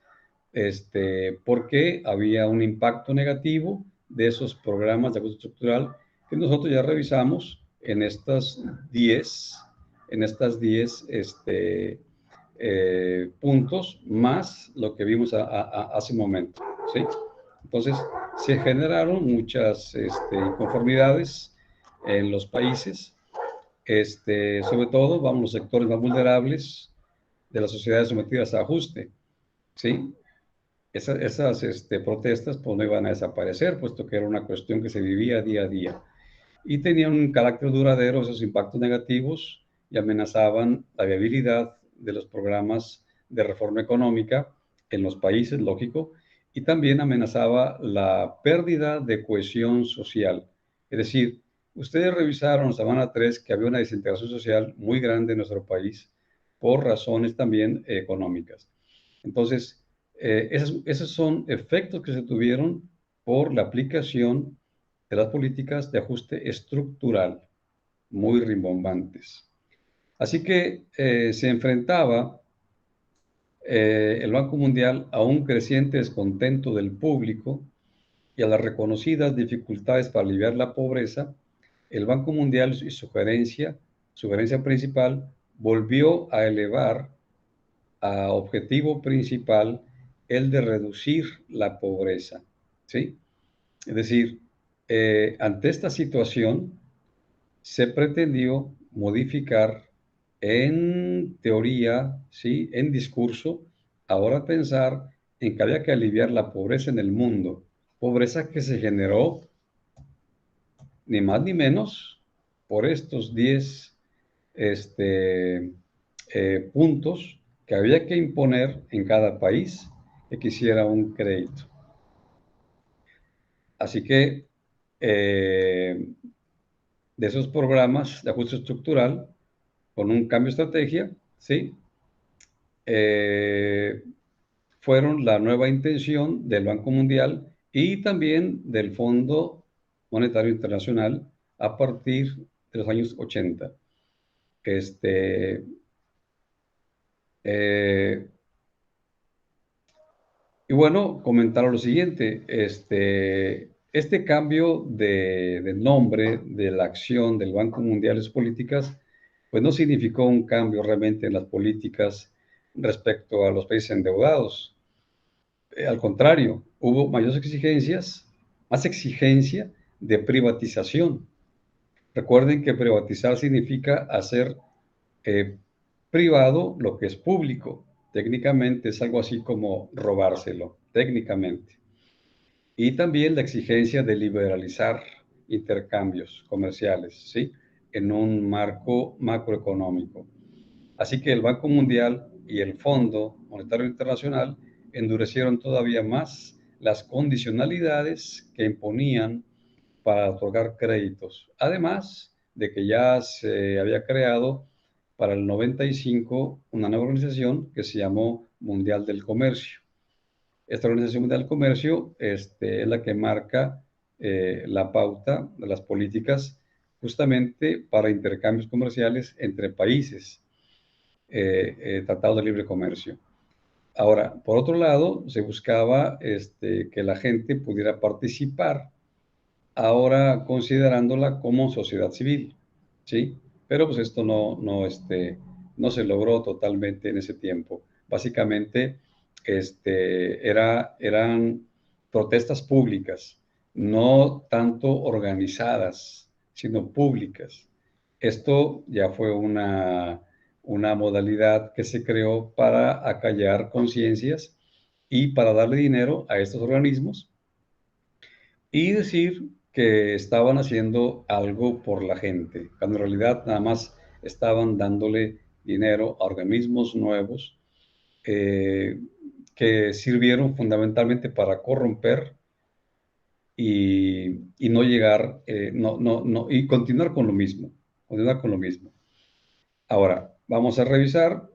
[SPEAKER 1] porque había un impacto negativo de esos programas de ajuste estructural que nosotros ya revisamos en estas 10 puntos, más lo que vimos hace un momento, ¿sí? Entonces, se generaron muchas inconformidades en los países, sobre todo, los sectores más vulnerables de las sociedades sometidas a ajuste, ¿sí? Esas protestas pues no iban a desaparecer, puesto que era una cuestión que se vivía día a día. Y tenían un carácter duradero esos impactos negativos y amenazaban la viabilidad de los programas de reforma económica en los países, lógico, y también amenazaba la pérdida de cohesión social. Es decir, ustedes revisaron en semana 3 que había una desintegración social muy grande en nuestro país por razones también económicas. Entonces, esos son efectos que se tuvieron por la aplicación de las políticas de ajuste estructural, muy rimbombantes. Así que se enfrentaba el Banco Mundial a un creciente descontento del público y a las reconocidas dificultades para aliviar la pobreza. El Banco Mundial y su sugerencia principal, volvió a elevar a objetivo principal el de reducir la pobreza, ¿sí? Es decir, ante esta situación se pretendió modificar en teoría, ¿sí?, en discurso, ahora pensar en que había que aliviar la pobreza en el mundo, Pobreza que se generó ni más ni menos por estos 10 puntos que había que imponer en cada país que quisiera un crédito. Así que de esos programas de ajuste estructural, con un cambio de estrategia, ¿sí? Fueron la nueva intención del Banco Mundial y también del Fondo Monetario Internacional a partir de los años 80. Y bueno, comentaron lo siguiente, este cambio de nombre de la acción del Banco Mundial y sus políticas, pues no significó un cambio realmente en las políticas respecto a los países endeudados. Al contrario, hubo mayores exigencias, más exigencia de privatización. Recuerden que privatizar significa hacer privado lo que es público. Técnicamente es algo así como robárselo, técnicamente. Y también la exigencia de liberalizar intercambios comerciales, ¿sí? En un marco macroeconómico. Así que el Banco Mundial y el Fondo Monetario Internacional endurecieron todavía más las condicionalidades que imponían para otorgar créditos. Además de que ya se había creado para el 95 una nueva organización que se llamó Mundial del Comercio. Esta Organización Mundial del Comercio es la que marca la pauta de las políticas justamente para intercambios comerciales entre países, tratados de libre comercio. Ahora, por otro lado, se buscaba que la gente pudiera participar, ahora considerándola como sociedad civil, ¿sí? Pero pues esto no se logró totalmente en ese tiempo. Básicamente, eran protestas públicas, no tanto organizadas, sino públicas. Esto ya fue una modalidad que se creó para acallar conciencias y para darle dinero a estos organismos y decir que estaban haciendo algo por la gente, cuando en realidad nada más estaban dándole dinero a organismos nuevos que sirvieron fundamentalmente para corromper y no llegar, y continuar con lo mismo, Ahora, vamos a revisar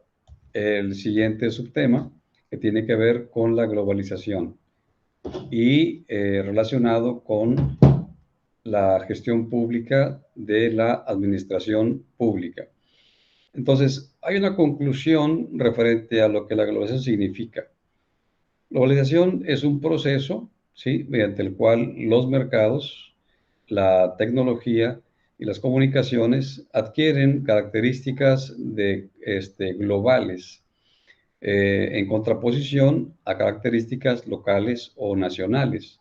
[SPEAKER 1] el siguiente subtema que tiene que ver con la globalización y relacionado con la gestión pública de la administración pública. Entonces, hay una conclusión referente a lo que la globalización significa. Globalización es un proceso, ¿sí?, mediante el cual los mercados, la tecnología y las comunicaciones adquieren características globales, en contraposición a características locales o nacionales.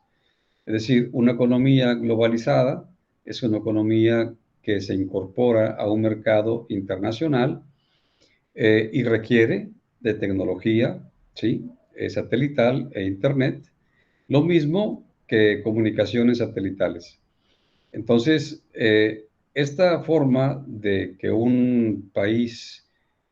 [SPEAKER 1] Es decir, una economía globalizada es una economía que se incorpora a un mercado internacional y requiere de tecnología, ¿sí?, satelital e Internet, lo mismo que comunicaciones satelitales. Entonces, esta forma de que un país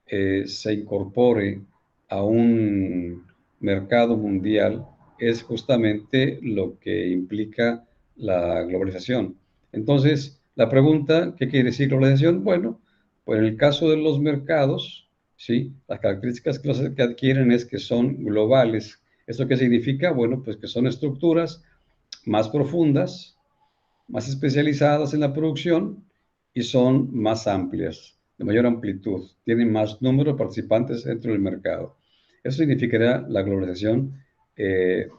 [SPEAKER 1] se incorpore a un mercado mundial es justamente lo que implica la globalización. Entonces, la pregunta, ¿qué quiere decir globalización? Bueno, pues en el caso de los mercados, ¿sí?, las características que adquieren es que son globales. ¿Esto qué significa? Bueno, pues que son estructuras más profundas, más especializadas en la producción y son más amplias, de mayor amplitud, tienen más número de participantes dentro del mercado. Eso significará la globalización en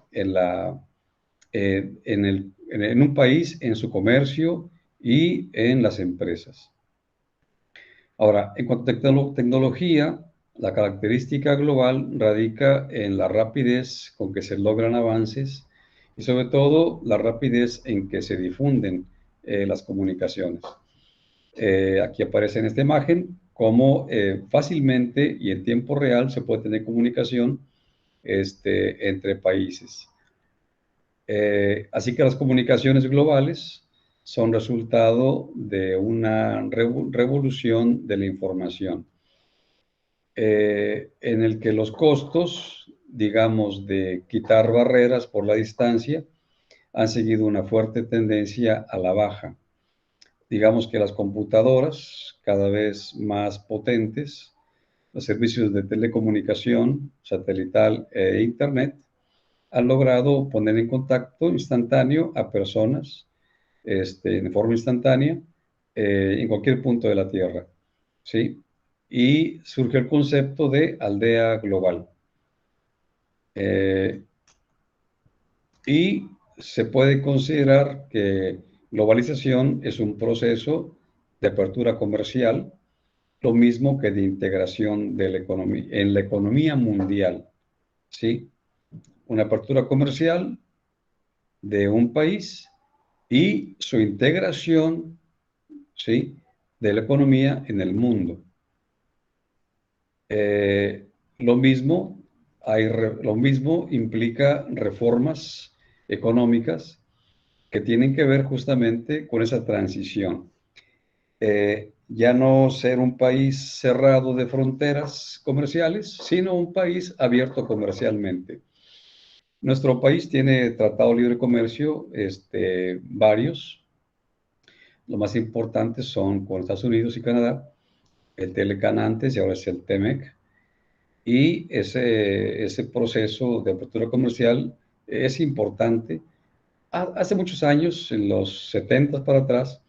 [SPEAKER 1] un país, en su comercio y en las empresas. Ahora, en cuanto a tecnología, la característica global radica en la rapidez con que se logran avances y sobre todo la rapidez en que se difunden las comunicaciones. Aquí aparece en esta imagen cómo fácilmente y en tiempo real se puede tener comunicación entre países. Así que las comunicaciones globales son resultado de una revolución de la información, en el que los costos, digamos, de quitar barreras por la distancia, han seguido una fuerte tendencia a la baja. Digamos que las computadoras cada vez más potentes, los servicios de telecomunicación satelital e Internet, han logrado poner en contacto instantáneo a personas de forma instantánea en cualquier punto de la Tierra, ¿sí? Y surge el concepto de aldea global. Y se puede considerar que globalización es un proceso de apertura comercial, lo mismo que de integración de la economía, en la economía mundial, ¿sí? Una apertura comercial de un país y su integración, ¿sí?, de la economía en el mundo. Lo mismo, lo mismo implica reformas económicas que tienen que ver justamente con esa transición. Ya no ser un país cerrado de fronteras comerciales, sino un país abierto comercialmente. Nuestro país tiene tratado de libre comercio, varios. Los más importantes son con Estados Unidos y Canadá, el TLCAN antes y ahora es el TEMEC. Y ese proceso de apertura comercial es importante. Hace muchos años, en los 70 para atrás,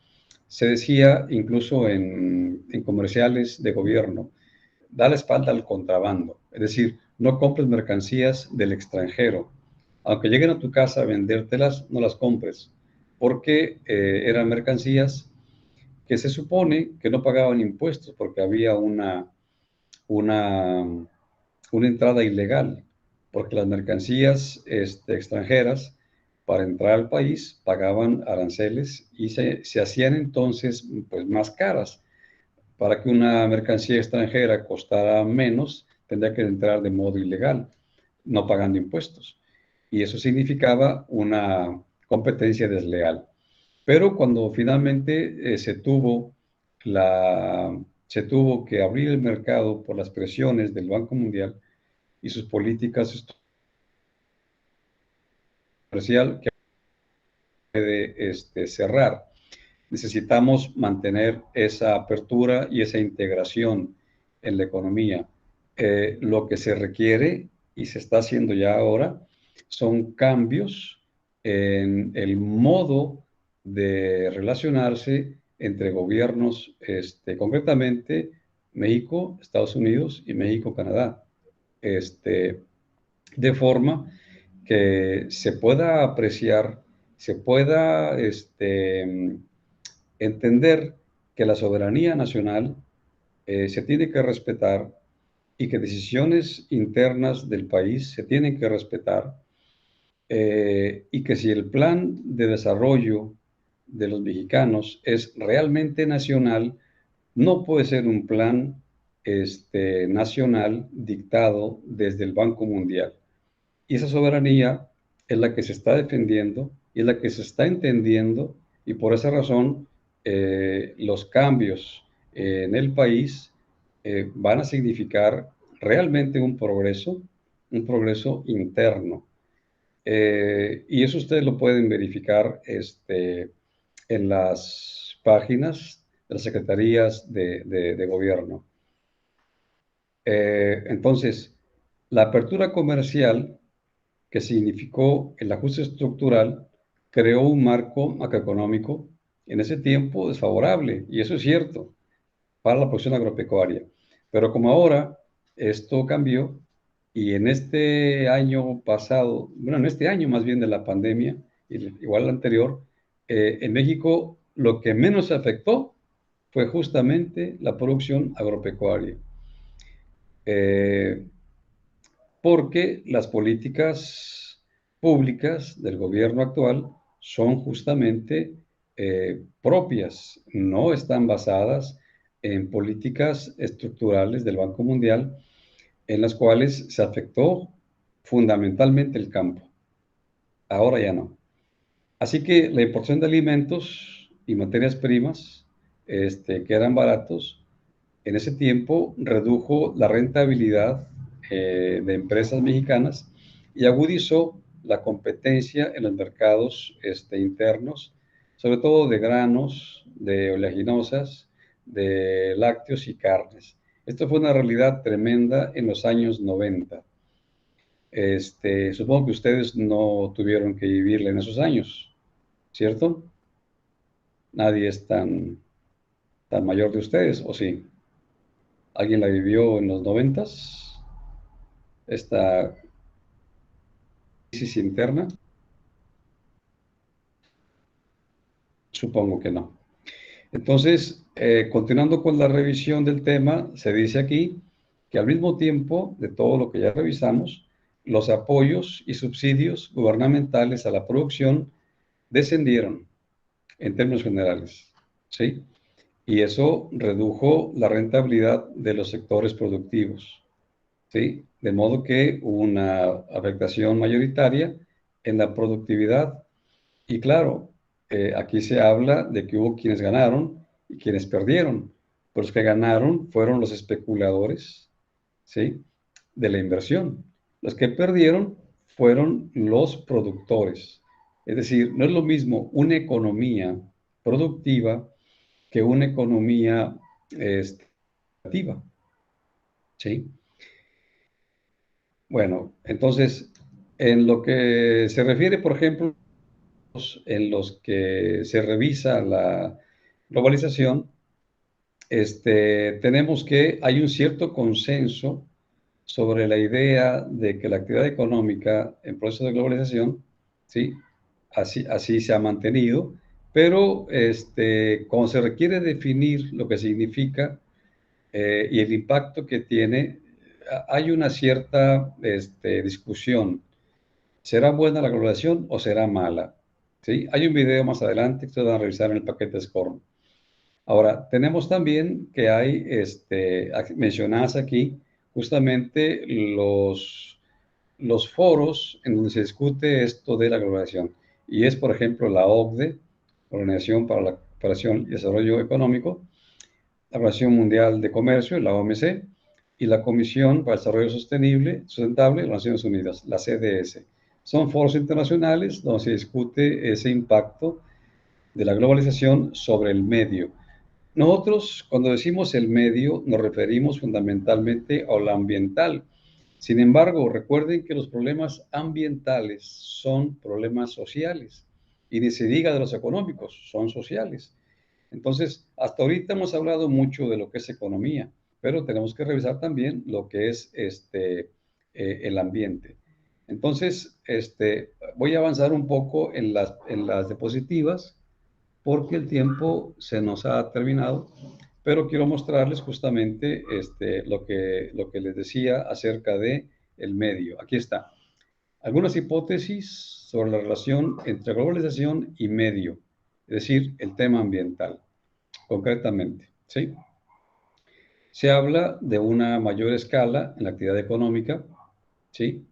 [SPEAKER 1] se decía incluso en comerciales de gobierno, da la espalda al contrabando. Es decir, no compres mercancías del extranjero. Aunque lleguen a tu casa a vendértelas, no las compres, porque eran mercancías que se supone que no pagaban impuestos porque había una, una entrada ilegal, porque las mercancías extranjeras para entrar al país pagaban aranceles y se hacían entonces pues, más caras. Para que una mercancía extranjera costara menos, tendría que entrar de modo ilegal, no pagando impuestos. Y eso significaba una competencia desleal. Pero cuando finalmente se tuvo que abrir el mercado por las presiones del Banco Mundial y sus políticas comercial que puede cerrar. Necesitamos mantener esa apertura y esa integración en la economía. Lo que se requiere y se está haciendo ya ahora son cambios en el modo de relacionarse entre gobiernos, concretamente México, Estados Unidos y México-Canadá, de forma que se pueda apreciar, se pueda entender que la soberanía nacional se tiene que respetar y que decisiones internas del país se tienen que respetar, y que si el plan de desarrollo de los mexicanos es realmente nacional, no puede ser un plan nacional dictado desde el Banco Mundial. Y esa soberanía es la que se está defendiendo y es la que se está entendiendo, y por esa razón los cambios en el país van a significar realmente un progreso interno. Y eso ustedes lo pueden verificar en las páginas de las secretarías de gobierno. Entonces, la apertura comercial, que significó el ajuste estructural, creó un marco macroeconómico en ese tiempo desfavorable, y eso es cierto, para la producción agropecuaria. Pero como ahora esto cambió, y en este año pasado, bueno, en este año más bien de la pandemia, igual al anterior, en México lo que menos se afectó fue justamente la producción agropecuaria. Porque las políticas públicas del gobierno actual son justamente propias, no están basadas en políticas estructurales del Banco Mundial, en las cuales se afectó fundamentalmente el campo. ahora ya no. Así que la importación de alimentos y materias primas, que eran baratos, en ese tiempo redujo la rentabilidad de empresas mexicanas y agudizó la competencia en los mercados internos, sobre todo de granos, de oleaginosas, de lácteos y carnes. Esto fue una realidad tremenda en los años 90. Supongo que ustedes no tuvieron que vivirla en esos años, ¿cierto? Nadie es tan mayor de ustedes, ¿o sí? ¿Alguien la vivió en los 90s? Esta crisis interna. Supongo que no. Entonces, continuando con la revisión del tema, se dice aquí que al mismo tiempo de todo lo que ya revisamos, los apoyos y subsidios gubernamentales a la producción descendieron en términos generales, ¿sí? Y eso redujo la rentabilidad de los sectores productivos, ¿sí? De modo que hubo una afectación mayoritaria en la productividad. Y claro, aquí se habla de que hubo quienes ganaron y quienes perdieron. Pero los que ganaron fueron los especuladores, ¿sí? De la inversión. Los que perdieron fueron los productores. Es decir, no es lo mismo una economía productiva que una economía activa, ¿sí? Bueno, entonces, en lo que se refiere, por ejemplo, en los que se revisa la globalización, tenemos que hay un cierto consenso sobre la idea de que la actividad económica en proceso de globalización, ¿sí? Así se ha mantenido, pero cuando se requiere definir lo que significa y el impacto que tiene, hay una cierta discusión. ¿Será buena la globalización o será mala? ¿Sí? Hay un video más adelante que ustedes van a revisar en el paquete SCORM. Ahora, tenemos también que hay mencionadas aquí justamente los foros en donde se discute esto de la globalización. Y es, por ejemplo, la OCDE, Organización para la Cooperación y Desarrollo Económico, la Organización Mundial de Comercio, la OMC, y la Comisión para el Desarrollo Sustentable de las Naciones Unidas, la CDS. Son foros internacionales donde se discute ese impacto de la globalización sobre el medio. Nosotros, cuando decimos el medio, nos referimos fundamentalmente a lo ambiental. Sin embargo, recuerden que los problemas ambientales son problemas sociales y ni se diga de los económicos, son sociales. Entonces, hasta ahorita hemos hablado mucho de lo que es economía, pero tenemos que revisar también lo que es el ambiente. Entonces, voy a avanzar un poco en las diapositivas porque el tiempo se nos ha terminado, pero quiero mostrarles justamente lo que les decía acerca de el medio. Aquí está. Algunas hipótesis sobre la relación entre globalización y medio, es decir, el tema ambiental, concretamente, ¿sí? Se habla de una mayor escala en la actividad económica, ¿sí?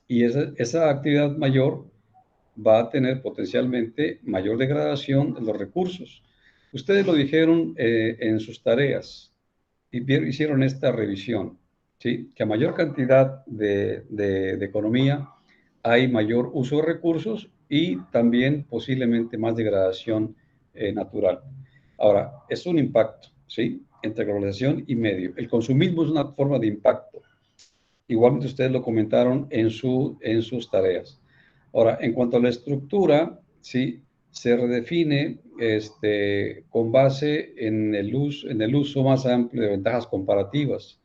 [SPEAKER 1] Y esa actividad mayor va a tener potencialmente mayor degradación de los recursos. Ustedes lo dijeron en sus tareas y hicieron esta revisión, ¿sí? Que a mayor cantidad de economía hay mayor uso de recursos y también posiblemente más degradación natural. Ahora, es un impacto, ¿sí? Entre globalización y medio. El consumismo es una forma de impacto. Igualmente ustedes lo comentaron en sus tareas. Ahora, en cuanto a la estructura, ¿sí? Se redefine con base en el uso más amplio de ventajas comparativas.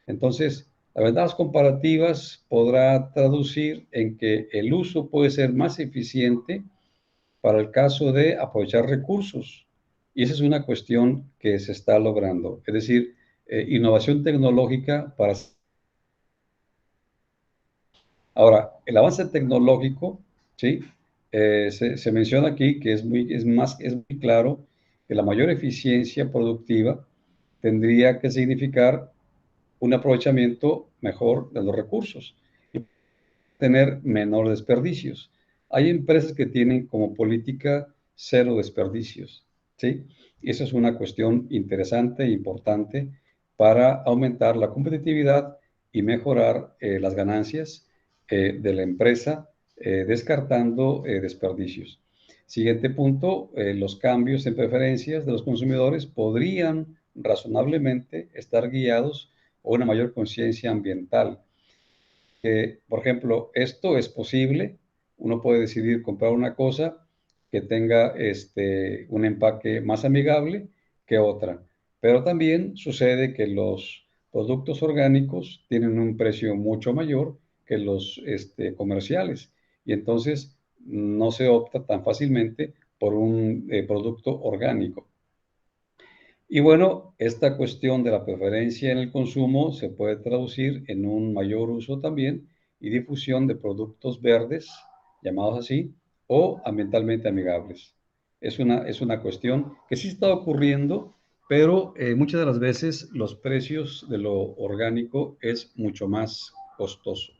[SPEAKER 1] Entonces, las ventajas comparativas podrá traducir en que el uso puede ser más eficiente para el caso de aprovechar recursos. Y esa es una cuestión que se está logrando. Es decir, innovación tecnológica para... Ahora, el avance tecnológico, ¿sí? Se menciona aquí que es muy claro que la mayor eficiencia productiva tendría que significar un aprovechamiento mejor de los recursos. tener menor desperdicios. Hay empresas que tienen como política cero desperdicios, ¿sí? Y esa es una cuestión interesante e importante para aumentar la competitividad y mejorar las ganancias de la empresa, descartando desperdicios. Siguiente punto, los cambios en preferencias de los consumidores podrían razonablemente estar guiados por una mayor conciencia ambiental. Por ejemplo, esto es posible, uno puede decidir comprar una cosa que tenga un empaque más amigable que otra, pero también sucede que los productos orgánicos tienen un precio mucho mayor que los comerciales y entonces no se opta tan fácilmente por un producto orgánico. Y bueno, esta cuestión de la preferencia en el consumo se puede traducir en un mayor uso también y difusión de productos verdes, llamados así, o ambientalmente amigables. Es una cuestión que sí está ocurriendo, pero muchas de las veces los precios de lo orgánico es mucho más costoso.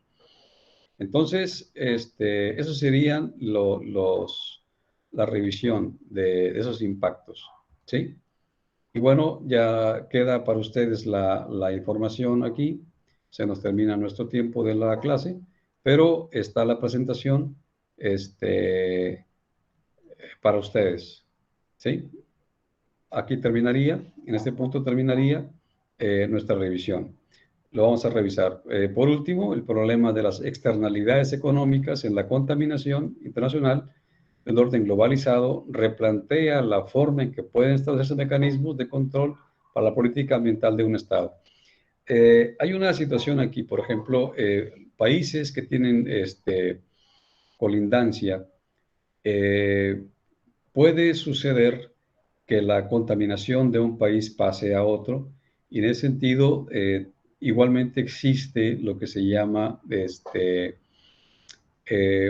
[SPEAKER 1] Entonces, eso serían la revisión de esos impactos, ¿sí? Y bueno, ya queda para ustedes la información aquí. Se nos termina nuestro tiempo de la clase, pero está la presentación para ustedes. ¿Sí? Aquí terminaría, en este punto terminaría nuestra revisión. Lo vamos a revisar. Por último, el problema de las externalidades económicas en la contaminación internacional del orden globalizado replantea la forma en que pueden establecerse mecanismos de control para la política ambiental de un Estado. Hay una situación aquí, por ejemplo, países que tienen colindancia, puede suceder que la contaminación de un país pase a otro, y en ese sentido, igualmente existe lo que se llama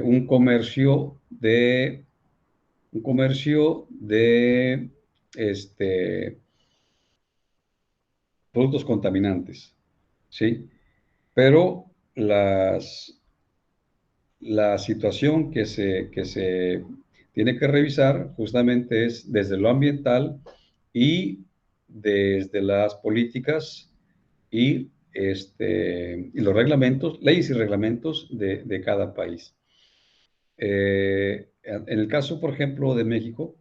[SPEAKER 1] un comercio de productos contaminantes, ¿sí? Pero la situación que se tiene que revisar justamente es desde lo ambiental y desde las políticas y los reglamentos, leyes y reglamentos de cada país. En el caso, por ejemplo, de México,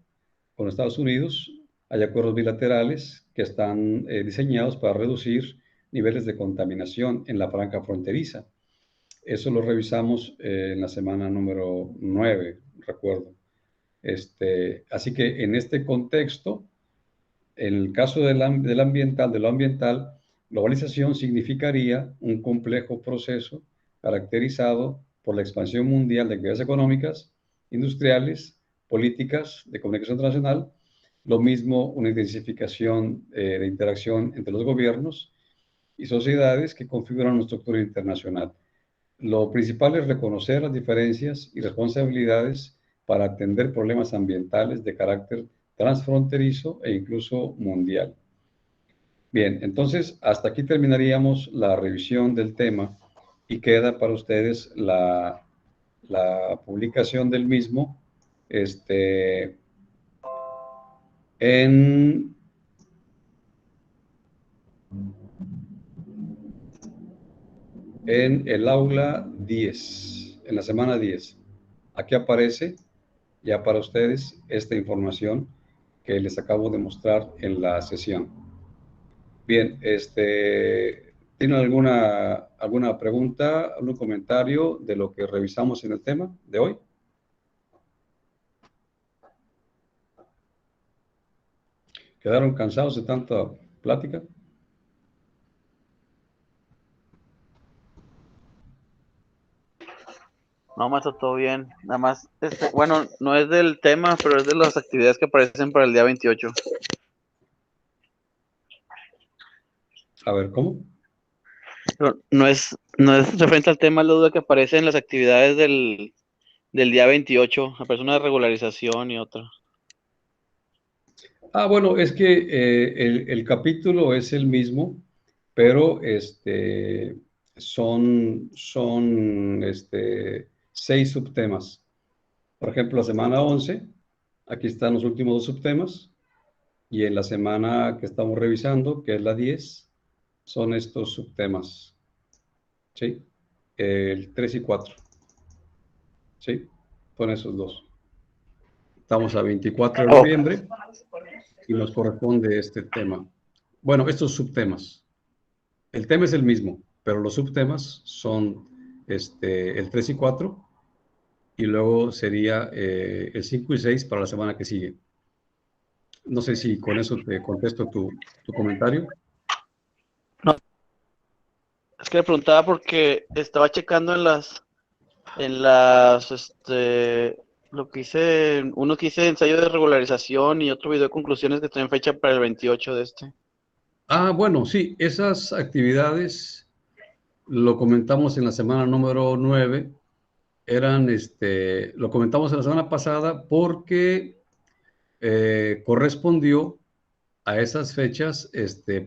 [SPEAKER 1] con Estados Unidos, hay acuerdos bilaterales que están diseñados para reducir niveles de contaminación en la franja fronteriza. Eso lo revisamos en la semana número 9, recuerdo. Así que en este contexto, en el caso de lo ambiental, globalización significaría un complejo proceso caracterizado por la expansión mundial de actividades económicas, industriales, políticas, de comunicación internacional, lo mismo una intensificación de interacción entre los gobiernos y sociedades que configuran una estructura internacional. Lo principal es reconocer las diferencias y responsabilidades para atender problemas ambientales de carácter transfronterizo e incluso mundial. Bien, entonces hasta aquí terminaríamos la revisión del tema y queda para ustedes la publicación del mismo en el aula 10, en la semana 10. Aquí aparece ya para ustedes esta información que les acabo de mostrar en la sesión. Bien, ¿tienen alguna pregunta, algún comentario de lo que revisamos en el tema de hoy? ¿Quedaron cansados de tanta plática?
[SPEAKER 2] No, maestro, todo bien. Nada más, bueno, no es del tema, pero es de las actividades que aparecen para el día 28.
[SPEAKER 1] A ver, ¿cómo?
[SPEAKER 2] Pero no es referente al tema, la duda que aparece en las actividades del día 28. Aparece una regularización y otra.
[SPEAKER 1] Bueno, es que el capítulo es el mismo, pero son 6 subtemas. Por ejemplo, la semana 11, aquí están los últimos 2 subtemas, y en la semana que estamos revisando, que es la 10, son estos subtemas, ¿sí? El 3 y 4, ¿sí? Son esos 2. Estamos a 24 de noviembre y nos corresponde este tema. Bueno, estos subtemas. El tema es el mismo, pero los subtemas son el 3 y 4, y luego sería el 5 y 6 para la semana que sigue. No sé si con eso te contesto tu comentario.
[SPEAKER 2] No, es que le preguntaba porque estaba checando en lo que hice, uno que hice ensayo de regularización y otro video de conclusiones que tienen fecha para el 28 de este.
[SPEAKER 1] Ah, bueno, sí, esas actividades lo comentamos en la semana número 9, lo comentamos en la semana pasada porque correspondió a esas fechas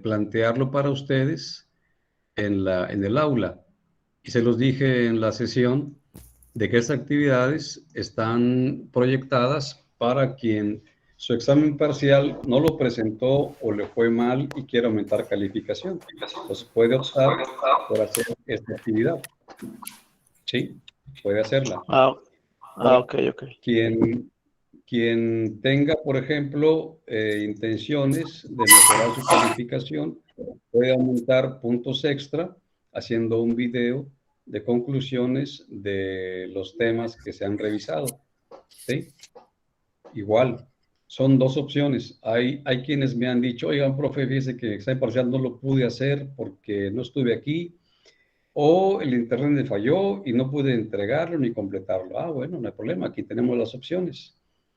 [SPEAKER 1] plantearlo para ustedes en el aula. Y se los dije en la sesión de que esas actividades están proyectadas para quien su examen parcial no lo presentó o le fue mal y quiere aumentar calificación. Entonces puede optar por hacer esta actividad. Sí, puede hacerla.
[SPEAKER 2] Ok.
[SPEAKER 1] Quien tenga, por ejemplo, intenciones de mejorar su calificación, puede aumentar puntos extra haciendo un video de conclusiones de los temas que se han revisado. ¿Sí? Igual, son 2 opciones. Hay quienes me han dicho, oigan, profe, fíjese que el examen parcial no lo pude hacer porque no estuve aquí, o el internet me falló y no pude entregarlo ni completarlo. Ah, bueno, no hay problema, aquí tenemos las opciones.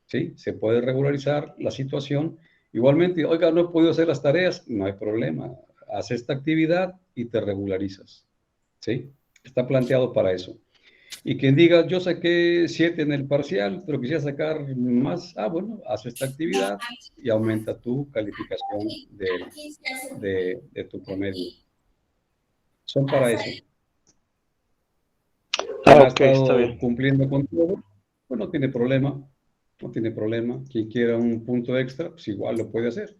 [SPEAKER 1] ¿Sí? Se puede regularizar la situación. Igualmente, oiga, no he podido hacer las tareas, no hay problema. Haz esta actividad y te regularizas. ¿Sí? Está planteado para eso. Y quien diga, yo saqué 7 en el parcial, pero quisiera sacar más, bueno, haz esta actividad y aumenta tu calificación de tu promedio. Son para eso. Quien ha
[SPEAKER 2] Está
[SPEAKER 1] estado
[SPEAKER 2] bien.
[SPEAKER 1] cumpliendo con todo, pues no tiene problema. Quien quiera un punto extra, pues igual lo puede hacer.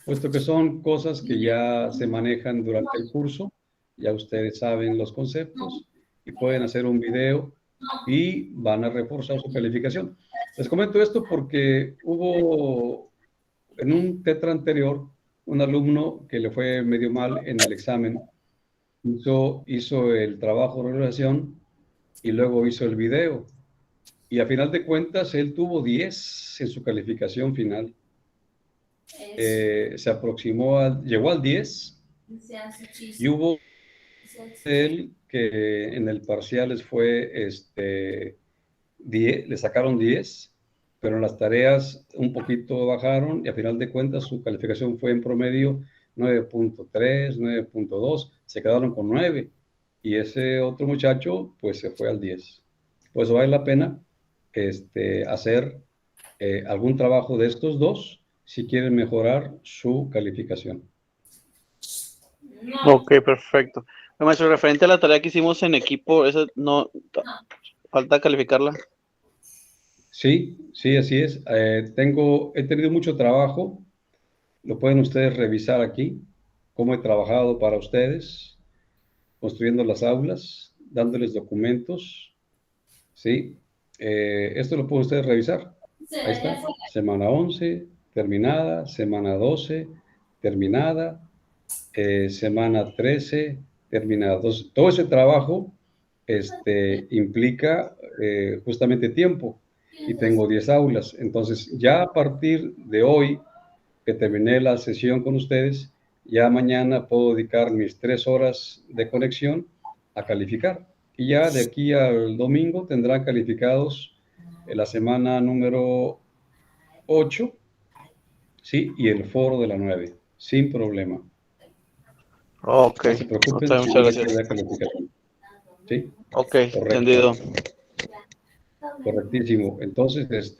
[SPEAKER 1] Puesto que son cosas que ya se manejan durante el curso, ya ustedes saben los conceptos y pueden hacer un video y van a reforzar su calificación. Les comento esto porque hubo en un tetra anterior un alumno que le fue medio mal en el examen. Hizo el trabajo de regulación y luego hizo el video. Y a final de cuentas, él tuvo 10 en su calificación final. Se aproximó, llegó al 10 y hubo él que en el parcial les fue 10, le sacaron 10, pero en las tareas un poquito bajaron y a final de cuentas su calificación fue en promedio 9.3, 9.2, se quedaron con 9 y ese otro muchacho pues se fue al 10. Pues vale la pena hacer algún trabajo de estos dos si quieren mejorar su calificación.
[SPEAKER 2] Ok, perfecto. Maestro, referente a la tarea que hicimos en equipo, ¿esa no falta calificarla?
[SPEAKER 1] Sí, así es. He tenido mucho trabajo. Lo pueden ustedes revisar aquí, cómo he trabajado para ustedes, construyendo las aulas, dándoles documentos. Sí, esto lo pueden ustedes revisar. Ahí está, semana 11, terminada, semana 12, terminada, semana 13, terminada. Entonces, todo ese trabajo implica justamente tiempo y tengo 10 aulas. Entonces, ya a partir de hoy que terminé la sesión con ustedes, ya mañana puedo dedicar mis 3 horas de conexión a calificar. Y ya de aquí al domingo tendrán calificados en la semana número 8, ¿sí? Y el foro de la 9, sin problema.
[SPEAKER 2] Ok,
[SPEAKER 1] No se preocupen,
[SPEAKER 2] muchas gracias.
[SPEAKER 1] de calificación. ¿Sí?
[SPEAKER 2] Ok,
[SPEAKER 1] correcto.
[SPEAKER 2] entendido.
[SPEAKER 1] Correctísimo. Entonces,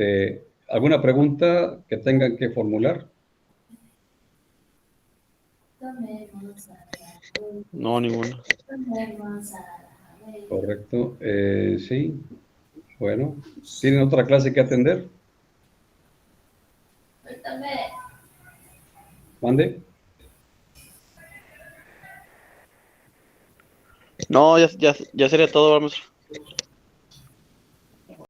[SPEAKER 1] ¿alguna pregunta que tengan que formular?
[SPEAKER 2] No, ninguno.
[SPEAKER 1] Correcto. Sí. Bueno. ¿Tienen otra clase que atender? ¿Mande?
[SPEAKER 2] No, ya sería todo, vamos.